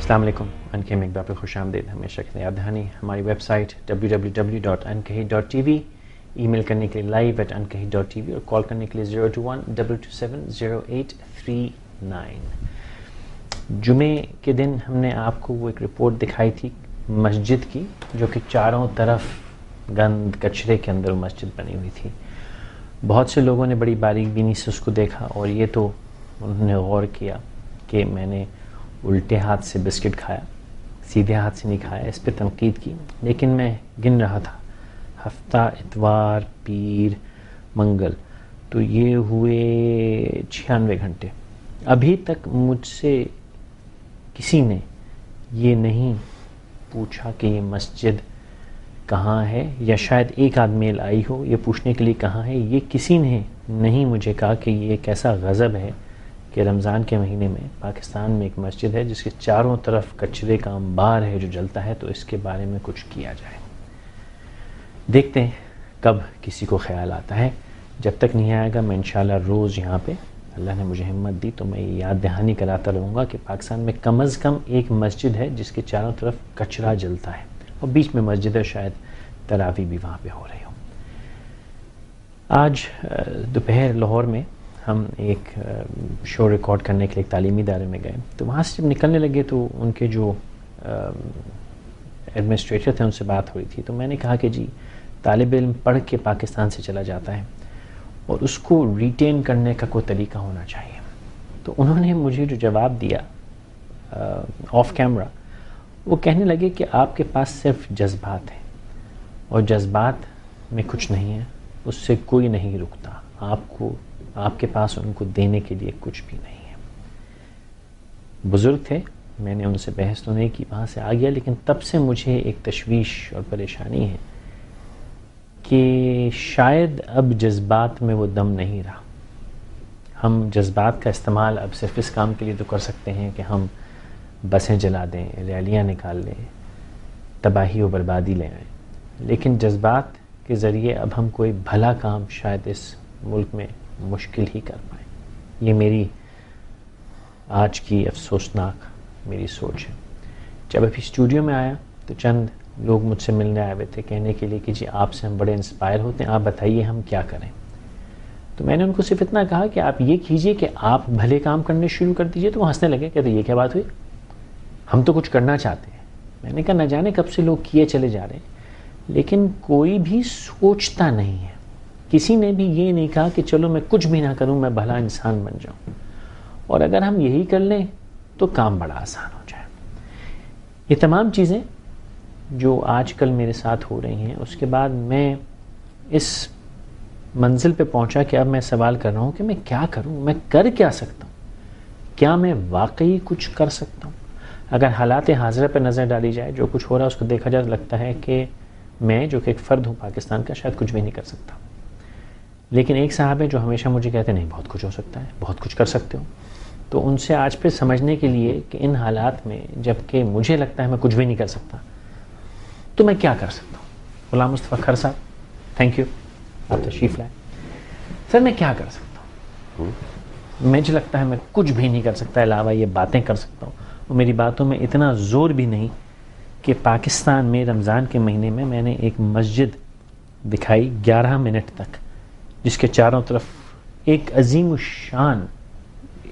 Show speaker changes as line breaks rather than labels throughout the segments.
السلام علیکم. انکہی میں ایک بار پھر خوش آمدید. ہمیشہ کی یاد دہانی ہماری ویب سائٹ www.ankahi.tv، ای میل کرنے کے لیے live@ankahi.tv اور کال کرنے کے لیے 021-227-0839. جمعے کے دن ہم نے آپ کو وہ ایک رپورٹ دکھائی تھی مسجد کی، جو کہ چاروں طرف گند کچرے کے اندر مسجد بنی ہوئی تھی. بہت سے لوگوں نے بڑی باریک بینی سے اس کو دیکھا اور یہ تو انہوں نے غور کیا کہ میں نے الٹے ہاتھ سے بسکٹ کھایا، سیدھے ہاتھ سے نہیں کھایا، اس پہ تنقید کی. لیکن میں گن رہا تھا ہفتہ، اتوار، پیر، منگل، تو یہ ہوئے 96 گھنٹے. ابھی تک مجھ سے کسی نے یہ نہیں پوچھا کہ یہ مسجد کہاں ہے، یا شاید ایک آدھ میل آئی ہو یہ پوچھنے کے لیے کہاں ہے. یہ کسی نے نہیں مجھے کہا کہ یہ ایک ایسا غضب ہے کہ رمضان کے مہینے میں پاکستان میں ایک مسجد ہے جس کے چاروں طرف کچرے کا انبار ہے جو جلتا ہے، تو اس کے بارے میں کچھ کیا جائے. دیکھتے ہیں کب کسی کو خیال آتا ہے. جب تک نہیں آئے گا میں انشاءاللہ روز یہاں پہ، اللہ نے مجھے ہمت دی تو میں یہ یاد دہانی کراتا رہوں گا کہ پاکستان میں کم از کم ایک مسجد ہے جس کے چاروں طرف کچرا جلتا ہے، اور بیچ میں مسجد ہے، شاید تراویح بھی وہاں پہ ہو رہی ہو. آج دوپہر لاہور میں ہم ایک شو ریکارڈ کرنے کے لیے ایک تعلیمی ادارے میں گئے، تو وہاں سے جب نکلنے لگے تو ان کے جو ایڈمنسٹریٹر تھے ان سے بات ہوئی تھی. تو میں نے کہا کہ جی طالب علم پڑھ کے پاکستان سے چلا جاتا ہے اور اس کو ریٹین کرنے کا کوئی طریقہ ہونا چاہیے. تو انہوں نے مجھے جو جواب دیا آف کیمرہ، وہ کہنے لگے کہ آپ کے پاس صرف جذبات ہیں، اور جذبات میں کچھ نہیں ہے، اس سے کوئی نہیں رکتا. آپ کے پاس ان کو دینے کے لیے کچھ بھی نہیں ہے. بزرگ تھے، میں نے ان سے بحث تو نہیں کی، وہاں سے آ گیا. لیکن تب سے مجھے ایک تشویش اور پریشانی ہے کہ شاید اب جذبات میں وہ دم نہیں رہا. ہم جذبات کا استعمال اب صرف اس کام کے لیے تو کر سکتے ہیں کہ ہم بسیں جلا دیں، ریلیاں نکال لیں، تباہی و بربادی لے آئیں. لیکن جذبات کے ذریعے اب ہم کوئی بھلا کام شاید اس ملک میں مشکل ہی کر پائیں. یہ میری آج کی افسوسناک میری سوچ ہے. جب ابھی اسٹوڈیو میں آیا تو چند لوگ مجھ سے ملنے آئے ہوئے تھے کہنے کے لیے کہ جی آپ سے ہم بڑے انسپائر ہوتے ہیں، آپ بتائیے ہم کیا کریں. تو میں نے ان کو صرف اتنا کہا کہ آپ یہ کیجئے کہ آپ بھلے کام کرنے شروع کر دیجئے. تو وہ ہنسنے لگے، کہتے یہ کیا بات ہوئی، ہم تو کچھ کرنا چاہتے ہیں. میں نے کہا نہ جانے کب سے لوگ کیے چلے جا رہے ہیں، لیکن کوئی بھی سوچتا نہیں ہے. کسی نے بھی یہ نہیں کہا کہ چلو میں کچھ بھی نہ کروں، میں بھلا انسان بن جاؤں. اور اگر ہم یہی کر لیں تو کام بڑا آسان ہو جائے. یہ تمام چیزیں جو آج کل میرے ساتھ ہو رہی ہیں، اس کے بعد میں اس منزل پہ پہنچا کہ اب میں سوال کر رہا ہوں کہ میں کیا کروں، میں کر کیا سکتا ہوں، کیا میں واقعی کچھ کر سکتا ہوں. اگر حالات حاضرہ پہ نظر ڈالی جائے، جو کچھ ہو رہا ہے اس کو دیکھا جائے، تو لگتا ہے کہ میں جو کہ ایک فرد ہوں پاکستان کا، شاید کچھ بھی نہیں کر سکتا. لیکن ایک صاحب ہے جو ہمیشہ مجھے کہتے ہیں نہیں بہت کچھ ہو سکتا ہے، بہت کچھ کر سکتے ہو. تو ان سے آج پھر سمجھنے کے لیے کہ ان حالات میں جب کہ مجھے لگتا ہے میں کچھ بھی نہیں کر سکتا، تو میں کیا کر سکتا ہوں. غلام مصطفیٰ کھر صاحب، تھینک یو، آپ تشریف لائیں. سر میں کیا کر سکتا ہوں؟ مجھے لگتا ہے میں کچھ بھی نہیں کر سکتا، علاوہ یہ باتیں کر سکتا ہوں. اور میری باتوں میں اتنا زور بھی نہیں کہ پاکستان میں رمضان کے مہینے میں میں نے ایک مسجد دکھائی 11 منٹ تک، جس کے چاروں طرف ایک عظیم الشان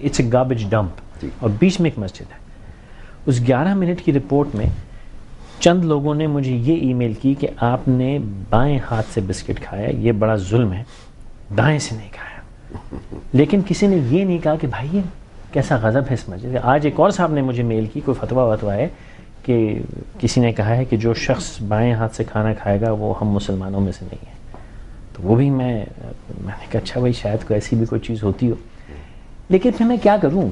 اٹس اے گاربیج ڈمپ، اور بیچ میں ایک مسجد ہے. اس 11 منٹ کی رپورٹ میں چند لوگوں نے مجھے یہ ای میل کی کہ آپ نے بائیں ہاتھ سے بسکٹ کھایا، یہ بڑا ظلم ہے، دائیں سے نہیں کھایا. لیکن کسی نے یہ نہیں کہا کہ بھائی یہ کیسا غضب ہے اس مسجد. آج ایک اور صاحب نے مجھے میل کی، کوئی فتویٰ ہے کہ کسی نے کہا ہے کہ جو شخص بائیں ہاتھ سے کھانا کھائے گا وہ ہم مسلمانوں میں سے نہیں ہے. تو وہ بھی میں نے کہا اچھا بھائی شاید کوئی ایسی بھی کوئی چیز ہوتی ہو. لیکن پھر میں کیا کروں،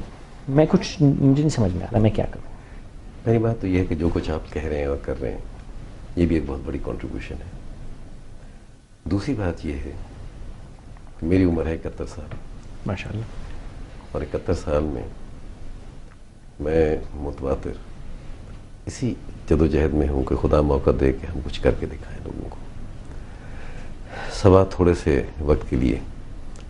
میں کچھ مجھے نہیں سمجھ میں آ رہا میں کیا کروں.
پہلی بات تو یہ ہے کہ جو کچھ آپ کہہ رہے ہیں اور کر رہے ہیں یہ بھی ایک بہت بڑی کنٹریبیوشن ہے. دوسری بات یہ ہے میری عمر ہے 71 سال
ماشاء اللہ،
اور 71 سال میں متواتر اسی جدوجہد میں ہوں کہ خدا موقع دے کہ ہم کچھ کر کے دکھائیں لوگوں کو. سوا تھوڑے سے وقت کے لیے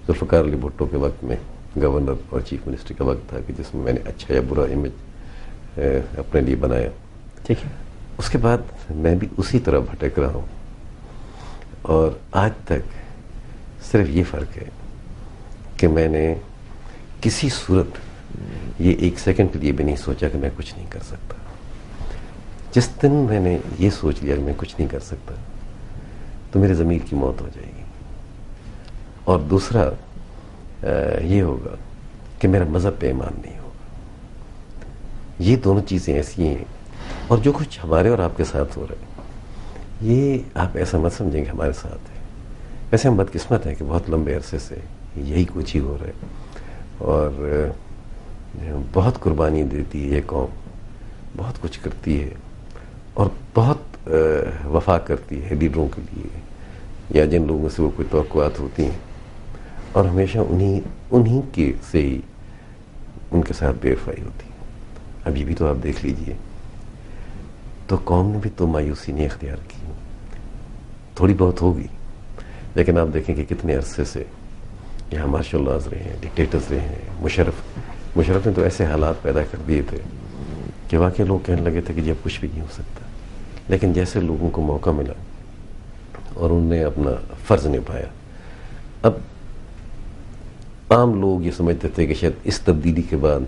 ذوالفقار علی بھٹو کے وقت میں گورنر اور چیف منسٹر کا وقت تھا کہ جس میں میں نے اچھا یا برا امیج اپنے لیے بنایا.
ٹھیک ہے.
اس کے بعد میں بھی اسی طرح بھٹک رہا ہوں, اور آج تک صرف یہ فرق ہے کہ میں نے کسی صورت یہ ایک سیکنڈ کے لیے بھی نہیں سوچا کہ میں کچھ نہیں کر سکتا. جس دن میں نے یہ سوچ لیا کہ میں کچھ نہیں کر سکتا تو میرے ضمیر کی موت ہو جائے گی. اور دوسرا یہ ہوگا کہ میرا مذہب پہ ایمان نہیں ہوگا. یہ دونوں چیزیں ایسی ہیں. اور جو کچھ ہمارے اور آپ کے ساتھ ہو رہا ہے یہ آپ ایسا مت سمجھیں کہ ہمارے ساتھ ہے. ویسے ہم بدقسمت ہیں کہ بہت لمبے عرصے سے یہی کچھ ہی ہو رہا ہے, اور بہت قربانی دیتی ہے یہ قوم, بہت کچھ کرتی ہے اور بہت وفا کرتی ہے لیڈروں کے لیے یا جن لوگوں سے وہ کوئی توقعات ہوتی ہیں, اور ہمیشہ انہی کے سے ہی ان کے ساتھ بے وفائی ہوتی ہے. اب یہ بھی تو آپ دیکھ لیجئے, تو قوم نے بھی تو مایوسی نہیں اختیار کی, تھوڑی بہت ہوگی, لیکن آپ دیکھیں کہ کتنے عرصے سے یہاں مارشل لاز رہے ہیں, ڈکٹیٹرز رہے ہیں. مشرف نے تو ایسے حالات پیدا کر دیے تھے کہ واقعی لوگ کہنے لگے تھے کہ جب کچھ بھی نہیں ہو سکتا. لیکن جیسے لوگوں کو موقع ملا اور انہوں نے اپنا فرض نبھایا, اب عام لوگ یہ سمجھتے تھے کہ شاید اس تبدیلی کے بعد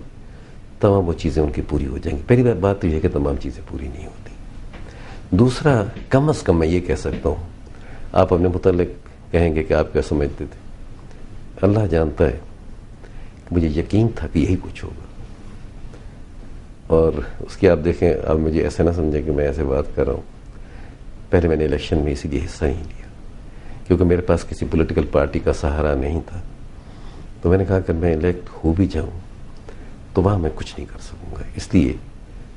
تمام وہ چیزیں ان کی پوری ہو جائیں گی. پہلی بات تو یہ ہے کہ تمام چیزیں پوری نہیں ہوتی. دوسرا, کم از کم میں یہ کہہ سکتا ہوں, آپ اپنے متعلق کہیں گے کہ آپ کیا سمجھتے تھے, اللہ جانتا ہے کہ مجھے یقین تھا کہ یہی کچھ ہوگا. اور اس کی آپ دیکھیں, آپ مجھے ایسے نہ سمجھیں کہ میں ایسے بات کر رہا ہوں. پہلے میں نے الیکشن میں اسی لیے حصہ نہیں لیا کیونکہ میرے پاس کسی پولیٹیکل پارٹی کا سہارا نہیں تھا. تو میں نے کہا کہ میں الیکٹ ہو بھی جاؤں تو وہاں میں کچھ نہیں کر سکوں گا, اس لیے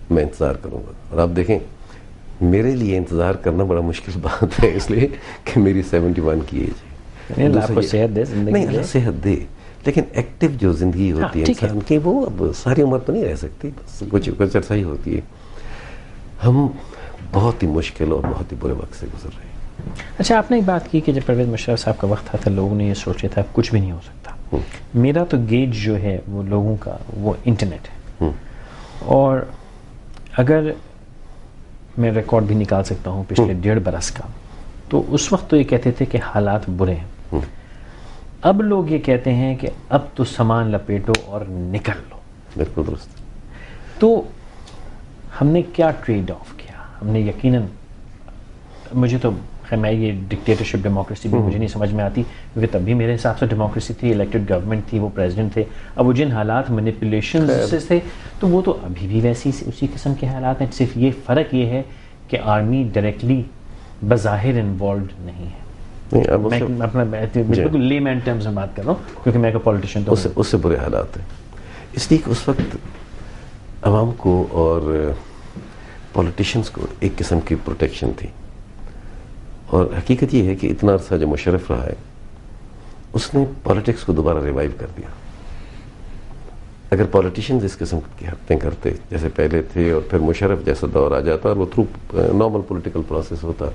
میں انتظار کروں گا. اور آپ دیکھیں میرے لیے انتظار کرنا بڑا مشکل بات ہے, اس لیے کہ میری 71 کی ایج ہے.
اللہ کو صحت دے, زندگی
نہیں, اللہ صحت دے, لیکن ایکٹیو جو زندگی ہوتی ہے انسان کی وہ اب ساری عمر تو نہیں رہ سکتی, بس کچھ عرصہ ہی ہوتی ہے. ہم بہت ہی مشکل اور بہت ہی برے وقت سے گزر رہے ہیں.
اچھا, آپ نے ایک بات کی کہ جب پرویز مشرف صاحب کا وقت تھا لوگوں نے یہ سوچا تھا کچھ بھی نہیں ہو سکتا. میرا تو گیج جو ہے وہ لوگوں کا وہ انٹرنیٹ ہے, اور اگر میں ریکارڈ بھی نکال سکتا ہوں پچھلے 1.5 برس کا, تو اس وقت تو یہ کہتے تھے کہ حالات برے ہیں. اب لوگ یہ کہتے ہیں کہ اب تو سامان لپیٹو اور نکل لو.
بالکل درست.
تو ہم نے کیا ٹریڈ آف کیا؟ ہم نے یقیناً, مجھے تو خیر میں یہ ڈکٹیٹرشپ ڈیموکریسی بھی مجھے نہیں سمجھ میں آتی, کیونکہ تب بھی میرے حساب سے ڈیموکریسی تھی, الیکٹڈ گورنمنٹ تھی, وہ پریزیڈنٹ تھے. اب وہ جن حالات مینیپولیشن سے تھے تو وہ تو ابھی بھی ویسی اسی قسم کے حالات ہیں. صرف یہ فرق یہ ہے کہ آرمی ڈائریکٹلی بظاہر انوالوڈ نہیں ہے. میں اپنا بالکل لے مین ٹرمز میں بات کر رہا ہوں کیونکہ میں ایک پولیٹیشین تو
اس سے برے حالات ہیں. اس لیے کہ اس وقت عوام کو اور پولیٹیشینس کو ایک قسم کی پروٹیکشن تھی. اور حقیقت یہ ہے کہ اتنا عرصہ جو مشرف رہا ہے اس نے پالیٹکس کو دوبارہ ریوائیو کر دیا. اگر پولیٹیشینز اس قسم کی حرکتیں کرتے جیسے پہلے تھے اور پھر مشرف جیسا دور آ جاتا اور وہ تھرو نارمل پولیٹیکل پروسیس ہوتا,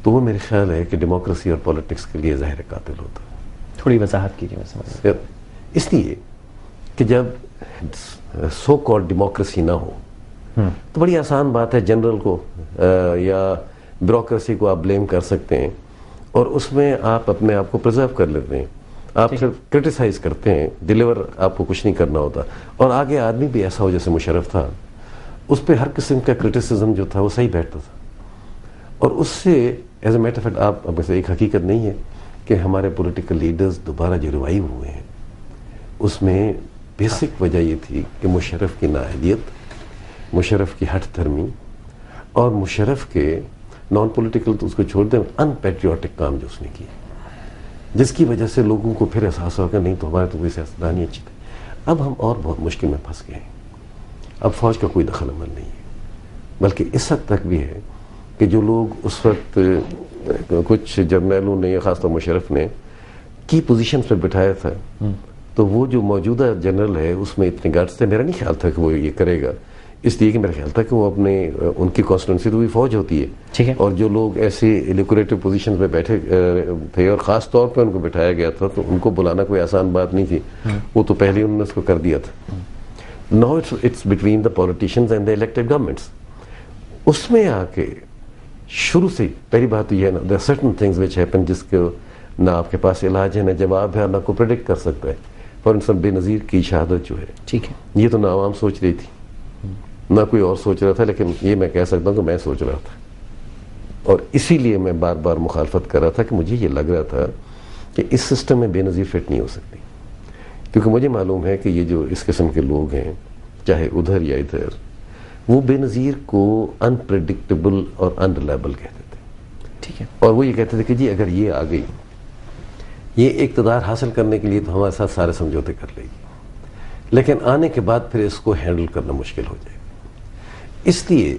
تو وہ میرے خیال ہے کہ ڈیموکریسی اور پولیٹکس کے لیے ظاہر قاتل ہوتا.
تھوڑی وضاحت کیجیے. میں سمجھ
اس لیے کہ جب سو کالڈ ڈیموکریسی نہ ہو تو بڑی آسان بات ہے, جنرل کو یا بیوروکریسی کو آپ بلیم کر سکتے ہیں اور اس میں آپ اپنے آپ کو پرزرو کر لیتے ہیں. آپ صرف کرٹیسائز کرتے ہیں, ڈیلیور آپ کو کچھ نہیں کرنا ہوتا. اور آگے آدمی بھی ایسا ہو جیسے مشرف تھا, اس پہ ہر قسم کا کرٹیسزم جو تھا وہ صحیح بیٹھتا تھا. اور اس سے ایز اے میٹر فیکٹ آپ اب ایک حقیقت نہیں ہے کہ ہمارے پولیٹیکل لیڈرز دوبارہ جو ریوائیو ہوئے ہیں اس میں بیسک وجہ یہ تھی کہ مشرف کی نااہلیت, مشرف کی ہٹ دھرمی اور مشرف کے نان پولیٹیکل تو اس کو چھوڑ دیں ان پیٹریوٹک کام جو اس نے کیے, جس کی وجہ سے لوگوں کو پھر احساس ہوا کہ نہیں تو ہمارے تو کوئی سیاستدان ہی اچھی تھے. اب ہم اور بہت مشکل میں پھنس گئے ہیں. اب فوج کا کوئی دخل عمل نہیں ہے, بلکہ اس حد تک بھی ہے کہ جو لوگ اس وقت کچھ جرنیلوں نے یا خاص طور مشرف نے کی پوزیشن پہ بٹھایا تھا, تو وہ جو موجودہ جنرل ہے اس میں اتنے گارڈز تھے, میرا نہیں خیال تھا کہ وہ یہ کرے گا. اس لیے کہ میرا خیال تھا کہ وہ اپنے ان کی کانسٹیٹوئنسی تو بھی فوج ہوتی ہے, اور جو لوگ ایسے لیکوریٹو پوزیشن پہ بیٹھے تھے اور خاص طور پہ ان کو بٹھایا گیا تھا تو ان کو بلانا کوئی آسان بات نہیں تھی. وہ تو پہلے انہوں نے اس کو کر دیا تھا. Now it's between the politicians and the elected governments. اس میں آ کے شروع سے پہلی بات تو یہ ہے نا, there are certain things which happen جس کے نہ آپ کے پاس علاج ہے, نہ جواب ہے, نہ کوئی پریڈکٹ کر سکتا ہے. فار انسٹنس بے نظیر کی شہادت جو ہے,
ٹھیک ہے,
یہ تو نہ عوام سوچ رہی تھی, نہ کوئی اور سوچ رہا تھا, لیکن یہ میں کہہ سکتا ہوں کہ میں سوچ رہا تھا, اور اسی لیے میں بار بار مخالفت کر رہا تھا کہ مجھے یہ لگ رہا تھا کہ اس سسٹم میں بے نظیر فٹ نہیں ہو سکتی, کیونکہ مجھے معلوم ہے کہ یہ جو اس قسم کے لوگ ہیں چاہے ادھر یا ادھر, وہ بے نظیر کو انپریڈکٹیبل اور انریلائبل کہتے تھے.
ٹھیک ہے,
اور وہ یہ کہتے تھے کہ جی اگر یہ آ گئی, یہ اقتدار حاصل کرنے کے لیے تو ہمارے ساتھ سارے سمجھوتے کر لے گی, لیکن آنے کے بعد پھر اس کو ہینڈل کرنا مشکل ہو جائے گا. اس لیے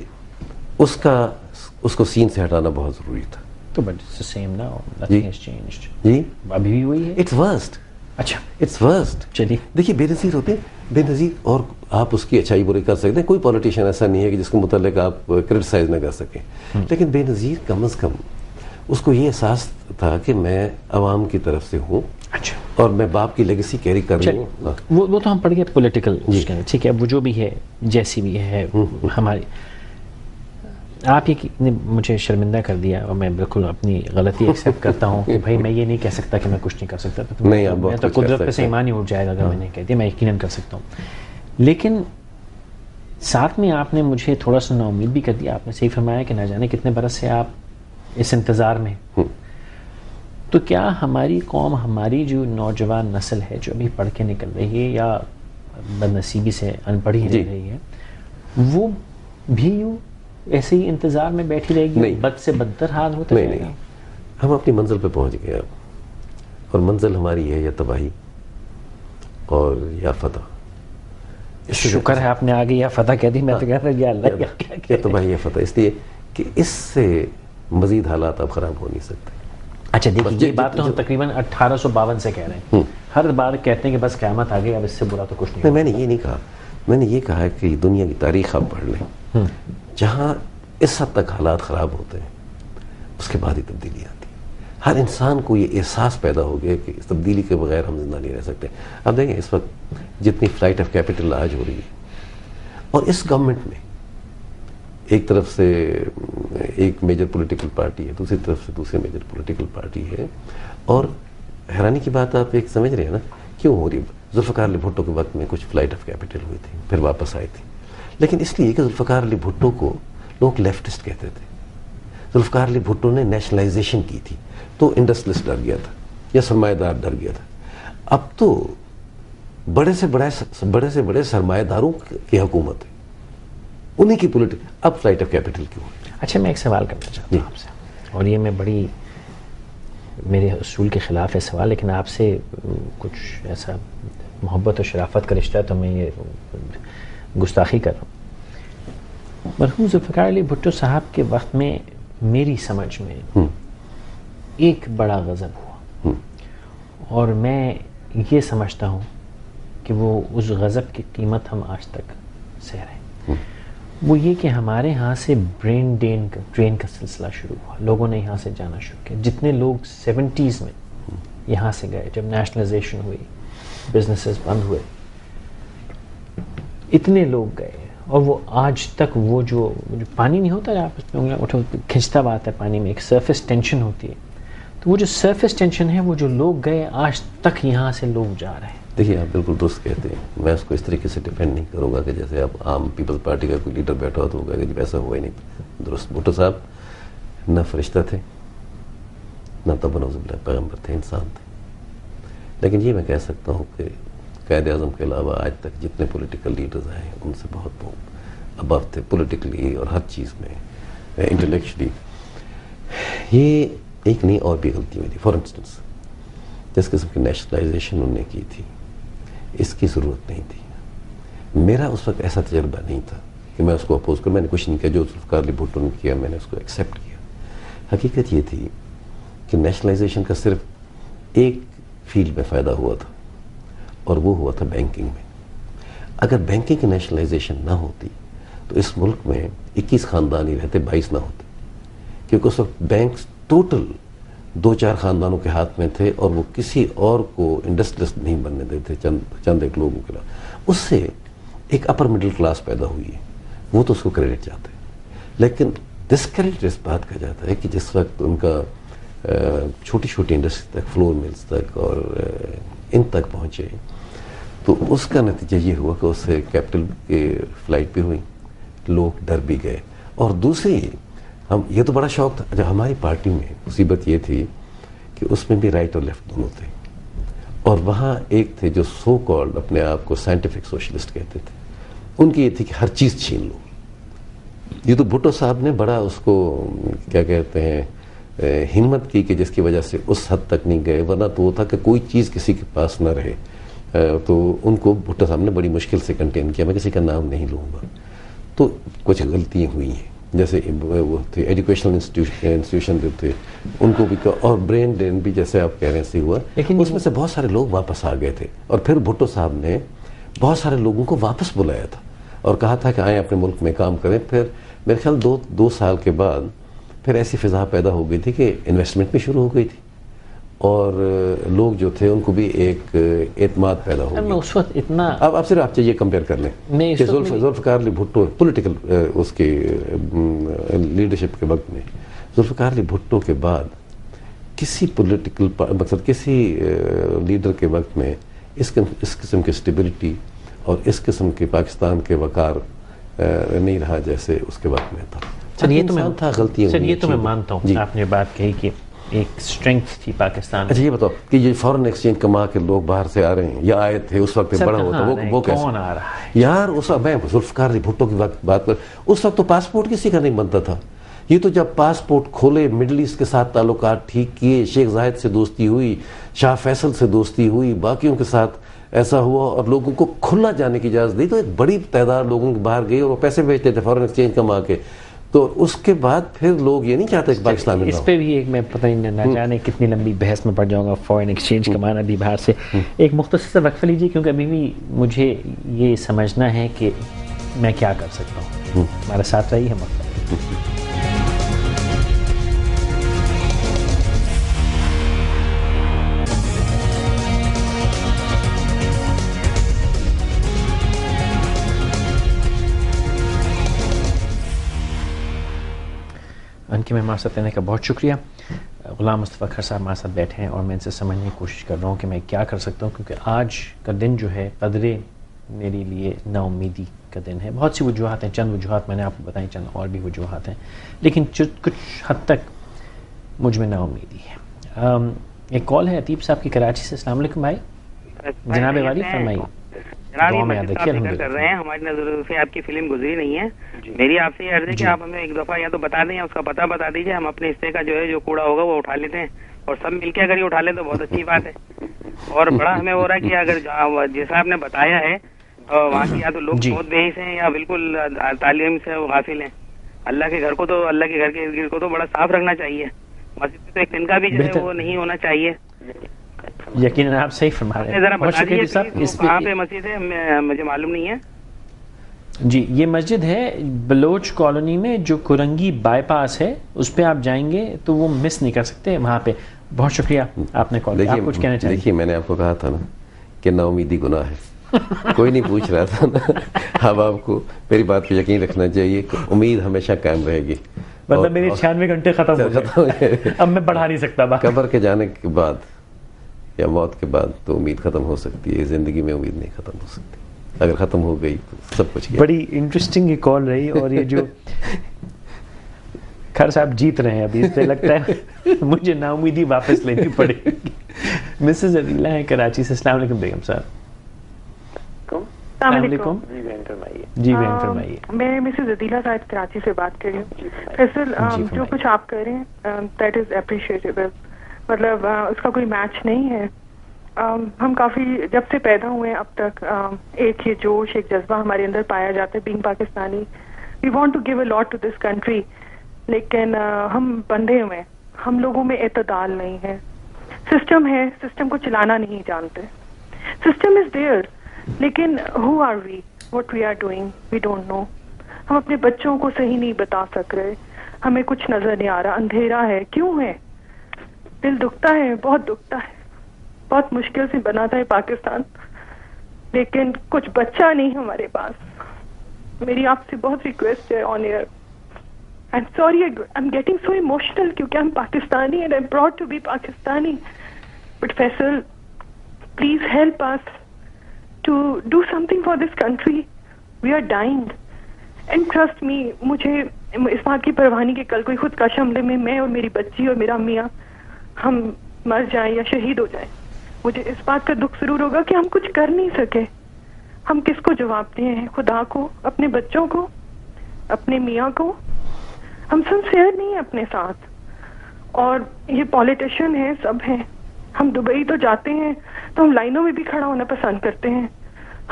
اس کو سین سے ہٹانا بہت ضروری تھا.
تو but it's the same now, nothing has changed.
جی
ابھی بھی وہی ہے.
It's worst.
اچھا,
اٹس ورسٹ.
چلیے
دیکھیے بے نظیر ہوتے ہیں, بے نظیر, اور آپ اس کی اچھائی بری کر سکتے ہیں, کوئی پولیٹیشین ایسا نہیں ہے کہ جس کے متعلق آپ کرٹیسائز نہ کر سکیں, لیکن بے نظیر کم از کم اس کو یہ احساس تھا کہ میں عوام کی طرف سے ہوں,
اچھا,
اور میں باپ کی لیگیسی کیری کر رہی ہوں.
وہ تو ہم پڑھ گئے پولیٹیکل, ٹھیک ہے, اب وہ جو بھی ہے جیسی بھی ہے ہماری, آپ یہ مجھے شرمندہ کر دیا, اور میں بالکل اپنی غلطی ایکسیپٹ کرتا ہوں کہ بھائی میں یہ نہیں کہہ سکتا کہ میں کچھ نہیں کر سکتا, میں تو قدرت پہ سے ایمان ہی اٹھ جائے گا اگر میں نے کہہ دیا, میں یقیناً کر سکتا ہوں. لیکن ساتھ میں آپ نے مجھے تھوڑا سا نا امید بھی کر دیا. آپ نے صحیح فرمایا کہ نہ جانے کتنے برس سے آپ اس انتظار میں. تو کیا ہماری قوم, ہماری جو نوجوان نسل ہے جو ابھی پڑھ کے نکل رہی ہے یا بد نصیبی سے ان پڑھی رہ رہی ہے, وہ بھی یوں ایسے ہی انتظار میں بیٹھی رہے گی, بد سے بدتر حال ہوتا جائے گا؟
ہم اپنی منزل پہ پہنچ گئے اب, اور منزل ہماری ہے یا تباہی اور یا فتح.
شکر ہے آپ نے آگے یا فتح کہہ دی, میں تو کہتا یا اللہ
یا تباہی یا فتح, اس لیے کہ اس سے مزید حالات اب خراب ہو نہیں سکتے.
اچھا دیکھیے, یہ بات تو ہم تقریباً 1852 سے کہہ رہے ہیں, ہر بار کہتے ہیں کہ بس قیامت آ گئی, اب اس سے برا تو کچھ نہیں.
میں نے یہ نہیں کہا, میں نے یہ کہا کہ دنیا کی تاریخ آپ پڑھ لیں, جہاں اس حد تک حالات خراب ہوتے ہیں اس کے بعد ہی تبدیلی آتی ہے. ہر انسان کو یہ احساس پیدا ہو گیا کہ اس تبدیلی کے بغیر ہم زندہ نہیں رہ سکتے. اب دیکھیں اس وقت جتنی فلائٹ آف کیپٹل آج ہو رہی ہے, اور اس گورنمنٹ میں ایک طرف سے ایک میجر پولیٹیکل پارٹی ہے, دوسری طرف سے دوسری میجر پولیٹیکل پارٹی ہے, اور حیرانی کی بات آپ ایک سمجھ رہے ہیں نا کیوں ہو رہی ہے. ذوالفقار علی بھٹو کے وقت میں کچھ فلائٹ آف کیپٹل ہوئی تھی, پھر واپس آئی تھی, لیکن اس لیے کہ ذوالفقار علی بھٹو کو لوگ لیفٹسٹ کہتے تھے. ذوالفقار علی بھٹو نے نیشنلائزیشن کی تھی تو انڈسٹریلسٹ ڈر گیا تھا یا سرمایہ دار ڈر گیا تھا. اب تو بڑے سے بڑے سرمایہ داروں کی حکومت ہے, انہیں کی پولیٹک, اب فلائٹ آف کیپٹل کیوں ہے.
اچھا, میں ایک سوال کرنا چاہتا ہوں آپ سے, اور یہ میں بڑی میرے اصول کے خلاف ہے سوال, لیکن آپ سے کچھ ایسا محبت و شرافت کا رشتہ ہے تو میں یہ گستاخی کر رہا ہوں. مرحوم ذوالفقار علی بھٹو صاحب کے وقت میں میری سمجھ میں ایک بڑا غضب ہوا, اور میں یہ سمجھتا ہوں کہ وہ اس غضب کی قیمت ہم آج تک سہ رہے ہیں. وہ یہ کہ ہمارے ہاں سے برین ڈرین کا سلسلہ شروع ہوا, لوگوں نے یہاں سے جانا شروع کیا. جتنے لوگ 70s میں یہاں سے گئے, جب نیشنلائزیشن ہوئی, بزنسز بند ہوئے, اتنے لوگ گئے, اور وہ آج تک وہ جو پانی نہیں ہوتا, آپ اس میں انگلیاں اٹھو کھنچتا ہوا آتا ہے پانی میں, ایک سرفیس ٹینشن ہوتی ہے, تو وہ جو سرفیس ٹینشن ہے, وہ جو لوگ گئے آج تک یہاں سے لوگ جا رہے ہیں.
دیکھیے آپ بالکل درست کہتے ہیں, میں اس کو اس طریقے سے ڈیپینڈ نہیں کروں گا کہ جیسے اب عام پیپلز پارٹی کا کوئی لیڈر بیٹھا ہوا تو ہوگا کہ جب ایسا ہوا ہی نہیں. درست, بھٹو صاحب نہ فرشتہ تھے, نہ تو بنعوذ باللہ پیغمبر تھے, انسان تھے. لیکن یہ میں کہہ سکتا ہوں کہ قائد اعظم کے علاوہ آج تک جتنے پولیٹیکل لیڈرز آئے ہیں ان سے بہت ابو تھے پولیٹیکلی اور ہر چیز میں, انٹلیکچولی. یہ ایک نہیں اور بھی غلطی ہوئی تھی. فار انسٹنس جس قسم کی نیشنلائزیشن انہوں نے کی تھی, اس کی ضرورت نہیں تھی. میرا اس وقت ایسا تجربہ نہیں تھا کہ میں اس کو اپوز کروں. میں نے کچھ نہیں کیا, جو ذوالفقار علی بھٹو نے کیا میں نے اس کو ایکسیپٹ کیا. حقیقت یہ تھی کہ نیشنلائزیشن کا صرف ایک فیلڈ میں فائدہ ہوا تھا, اور وہ ہوا تھا بینکنگ میں. اگر بینکنگ کی نیشنلائزیشن نہ ہوتی تو اس ملک میں 21 خاندان ہی رہتے, 22 نہ ہوتے, کیونکہ اس وقت بینکس ٹوٹل 2-4 خاندانوں کے ہاتھ میں تھے, اور وہ کسی اور کو انڈسٹریلسٹ نہیں بننے دیتے, چند ایک لوگوں کے علاوہ. اس سے ایک اپر مڈل کلاس پیدا ہوئی ہے، وہ تو اس کو کریڈٹ چاہتے ہیں، لیکن ڈسکریڈٹ اس بات کا جاتا ہے کہ جس وقت ان کا چھوٹی چھوٹی انڈسٹری تک، فلور ملز تک اور ان تک پہنچے، تو اس کا نتیجہ یہ ہوا کہ اس سے کیپٹل کے فلائٹ بھی ہوئی، لوگ ڈر بھی گئے. اور دوسری یہ تو بڑا شوق تھا. جب ہماری پارٹی میں مصیبت یہ تھی کہ اس میں بھی رائٹ اور لیفٹ دونوں تھے، اور وہاں ایک تھے جو سو کالڈ اپنے آپ کو سائنٹیفک سوشلسٹ کہتے تھے. ان کی یہ تھی کہ ہر چیز چھین لو. یہ تو بھٹو صاحب نے بڑا اس کو کیا کہتے ہیں ہمت کی کہ جس کی وجہ سے اس حد تک نہیں گئے، ورنہ تو وہ تھا کہ کوئی چیز کسی کے پاس نہ رہے. تو ان کو بھٹو صاحب نے بڑی مشکل سے کنٹین کیا. میں کسی کا نام نہیں لوں گا. تو کچھ غلطیاں ہوئی ہیں، جیسے وہ تھے ایجوکیشنل انسٹیٹیوشن جو تھے ان کو بھی، اور برین ڈرین بھی جیسے آپ کہہ رہے ہیں سے ہوا، لیکن اس میں سے بہت سارے لوگ واپس آ گئے تھے. اور پھر بھٹو صاحب نے بہت سارے لوگوں کو واپس بلایا تھا اور کہا تھا کہ آئیں اپنے ملک میں کام کریں. پھر میرے خیال دو سال کے بعد پھر ایسی فضا پیدا ہو گئی تھی کہ انویسٹمنٹ بھی شروع ہو گئی تھی، اور لوگ جو تھے ان کو بھی ایک اعتماد پیدا ہو گیا.
اس وقت اتنا
اب صرف آپ یہ کمپیئر کر لیں کہ ذوالفقار علی بھٹو پولیٹیکل اس کے لیڈرشپ کے وقت میں، ذوالفقار علی بھٹو کے بعد کسی پولیٹیکل مقصد کسی لیڈر کے وقت میں اس قسم کی اسٹیبلٹی اور اس قسم کے پاکستان کے وقار نہیں رہا جیسے اس کے وقت میں تھا.
یہ تو میں
تھا غلطیاں.
یہ تو میں مانتا ہوں. آپ نے بات کہی کہ ایک اسٹرینتھ تھی پاکستان.
اچھا یہ بتاؤ کہ یہ فورن ایکسچینج کما کے لوگ باہر سے آ رہے ہیں یا آئے تھے اس وقت بڑا ہوتا، وہ کیسے
کون آ رہا ہے
یار؟ اس وقت میں ذوالفقار علی بھٹو کی وقت بات کر، اس وقت تو پاسپورٹ کسی کا نہیں بنتا تھا. یہ تو جب پاسپورٹ کھولے، مڈل ایسٹ کے ساتھ تعلقات ٹھیک کیے، شیخ زاہد سے دوستی ہوئی، شاہ فیصل سے دوستی ہوئی، باقیوں کے ساتھ ایسا ہوا اور لوگوں کو کھلا جانے کی اجازت دی، تو ایک بڑی تعداد لوگوں کے باہر گئی اور وہ پیسے بھیجتے تھے فورن ایکسچینج کما کے. تو اس کے بعد پھر لوگ یہ نہیں چاہتے کہ پاکستان میں
اس پہ بھی ایک میں پتہ نہ جانے کتنی لمبی بحث میں پڑ جاؤں گا فورن ایکسچینج کمانا بھی باہر سے. ایک مختصر سا وقفہ لیجیے کیونکہ ابھی بھی مجھے یہ سمجھنا ہے کہ میں کیا کر سکتا ہوں. ہمارے ساتھ رہی ہے مقصد. ان کے میں ہمارے ساتھ رہنے کا بہت شکریہ. غلام مصطفیٰ کھر صاحب ہمارے ساتھ بیٹھے ہیں اور میں ان سے سمجھنے کی کوشش کر رہا ہوں کہ میں کیا کر سکتا ہوں، کیونکہ آج کا دن جو ہے قدرے میرے لیے نا امیدی کا دن ہے. بہت سی وجوہات ہیں، چند وجوہات میں نے آپ کو بتائیں، چند اور بھی وجوہات ہیں، لیکن کچھ حد تک مجھ میں نا امیدی ہے. ایک کال ہے عتیب صاحب کی کراچی سے. السلام علیکم بھائی. جناب والی فرمائیے.
جناب یہ کر رہے ہیں، ہماری نظر سے آپ کی فلم گزری نہیں ہے. میری آپ سے یہ عرض ہے کہ آپ ہمیں ایک دفعہ یا تو بتا دیں یا اس کا پتہ بتا دیجیے، ہم اپنے حصے کا جو ہے جو کوڑا ہوگا وہ اٹھا لیتے ہیں، اور سب مل کے اگر یہ اٹھا لیں تو بہت اچھی بات ہے. اور بڑا ہمیں ہو رہا ہے کہ اگر جیسا آپ نے بتایا ہے وہاں کی یا تو لوگ بہت بے حس ہیں یا بالکل تعلیم سے غافل ہیں. اللہ کے گھر کو تو، اللہ کے گھر کے ارد گرد کو تو بڑا صاف رکھنا چاہیے. مسجد تو ایک دن کا بھی جو ہے وہ نہیں ہونا چاہیے.
یقیناً آپ صحیح فرما رہے ہیں.
ذرا بتا دیجیے کہاں پہ مسجد ہے، مجھے معلوم نہیں ہے.
جی یہ مسجد ہے بلوچ کالونی میں جو کرنگی بائی پاس ہے، اس پہ آپ جائیں گے تو وہ مس نہیں کر سکتے وہاں پہ. بہت شکریہ آپ نے کال کیا. آپ کچھ کہنا چاہیے؟
دیکھیے میں نے آپ کو کہا تھا نا کہ نا امیدی گناہ ہے. کوئی نہیں پوچھ رہا تھا نا. اب آپ کو میری بات پہ یقین رکھنا چاہیے کہ امید ہمیشہ قائم رہے گی.
مطلب میرے 96 گھنٹے ختم ہو گئے، اب میں بڑھا نہیں سکتا.
قبر کے جانے کے بعد یا موت کے بعد تو امید ختم ہو سکتی ہے، زندگی میں امید نہیں ختم ہو سکتی. اگر ختم ہو گئی تو سب کچھ گیا.
بڑی انٹرسٹنگ یہ کال رہی. اور یہ جو کھر صاحب جیت رہے ہیں ابھی، اس پہ لگتا ہے مجھے نا امیدی واپس لینی پڑے گی. مسز عدیلہ ہیں کراچی سے. السلام علیکم بیگم صاحب.
السلام علیکم.
جی بہن فرمائیے.
میں مسز عدیلہ صاحب کراچی سے بات کر رہی ہوں. فیصل جو کچھ آپ کر رہے ہیں دیٹ از اپریشیٹیبل. مطلب اس کا کوئی میچ نہیں ہے. ہم کافی جب سے پیدا ہوئے ہیں اب تک ایک یہ جوش، ایک جذبہ ہمارے اندر پایا جاتا ہے being Pakistani. We want to give a lot to this country, لیکن ہم بندھے ہوئے ہیں. ہم لوگوں میں اعتدال نہیں ہے. سسٹم ہے، سسٹم کو چلانا نہیں جانتے. سسٹم از دیئر لیکن who are we, what we are doing we don't know. ہم اپنے بچوں کو صحیح نہیں بتا سک رہے. ہمیں کچھ نظر نہیں آ رہا. اندھیرا ہے. کیوں ہے؟ دل دکھتا ہے، بہت دکھتا ہے. بہت مشکل سے بنا تھا یہ پاکستان، لیکن کچھ بچہ نہیں ہمارے پاس. میری آپ سے بہت ریکویسٹ ہے آن year. I'm sorry, I'm getting so emotional کیونکہ I'm Pakistani and I'm proud to be Pakistani. But Faisal, please help us to do something for this country. We are dying. And trust me, مجھے اس بات کی پرواہ نہیں کہ کل کوئی خودکش حملے میں میں اور میری بچی اور میرا میاں ہم مر جائیں یا شہید ہو جائیں. مجھے اس بات کا دکھ ضرور ہوگا کہ ہم کچھ کر نہیں سکے. ہم کس کو جواب دیں ہیں؟ خدا کو، اپنے بچوں کو، اپنے میاں کو. ہم سنسیئر نہیں ہیں اپنے ساتھ. اور یہ پولیٹیشین ہیں، سب ہیں. ہم دبئی تو جاتے ہیں تو ہم لائنوں میں بھی کھڑا ہونا پسند کرتے ہیں.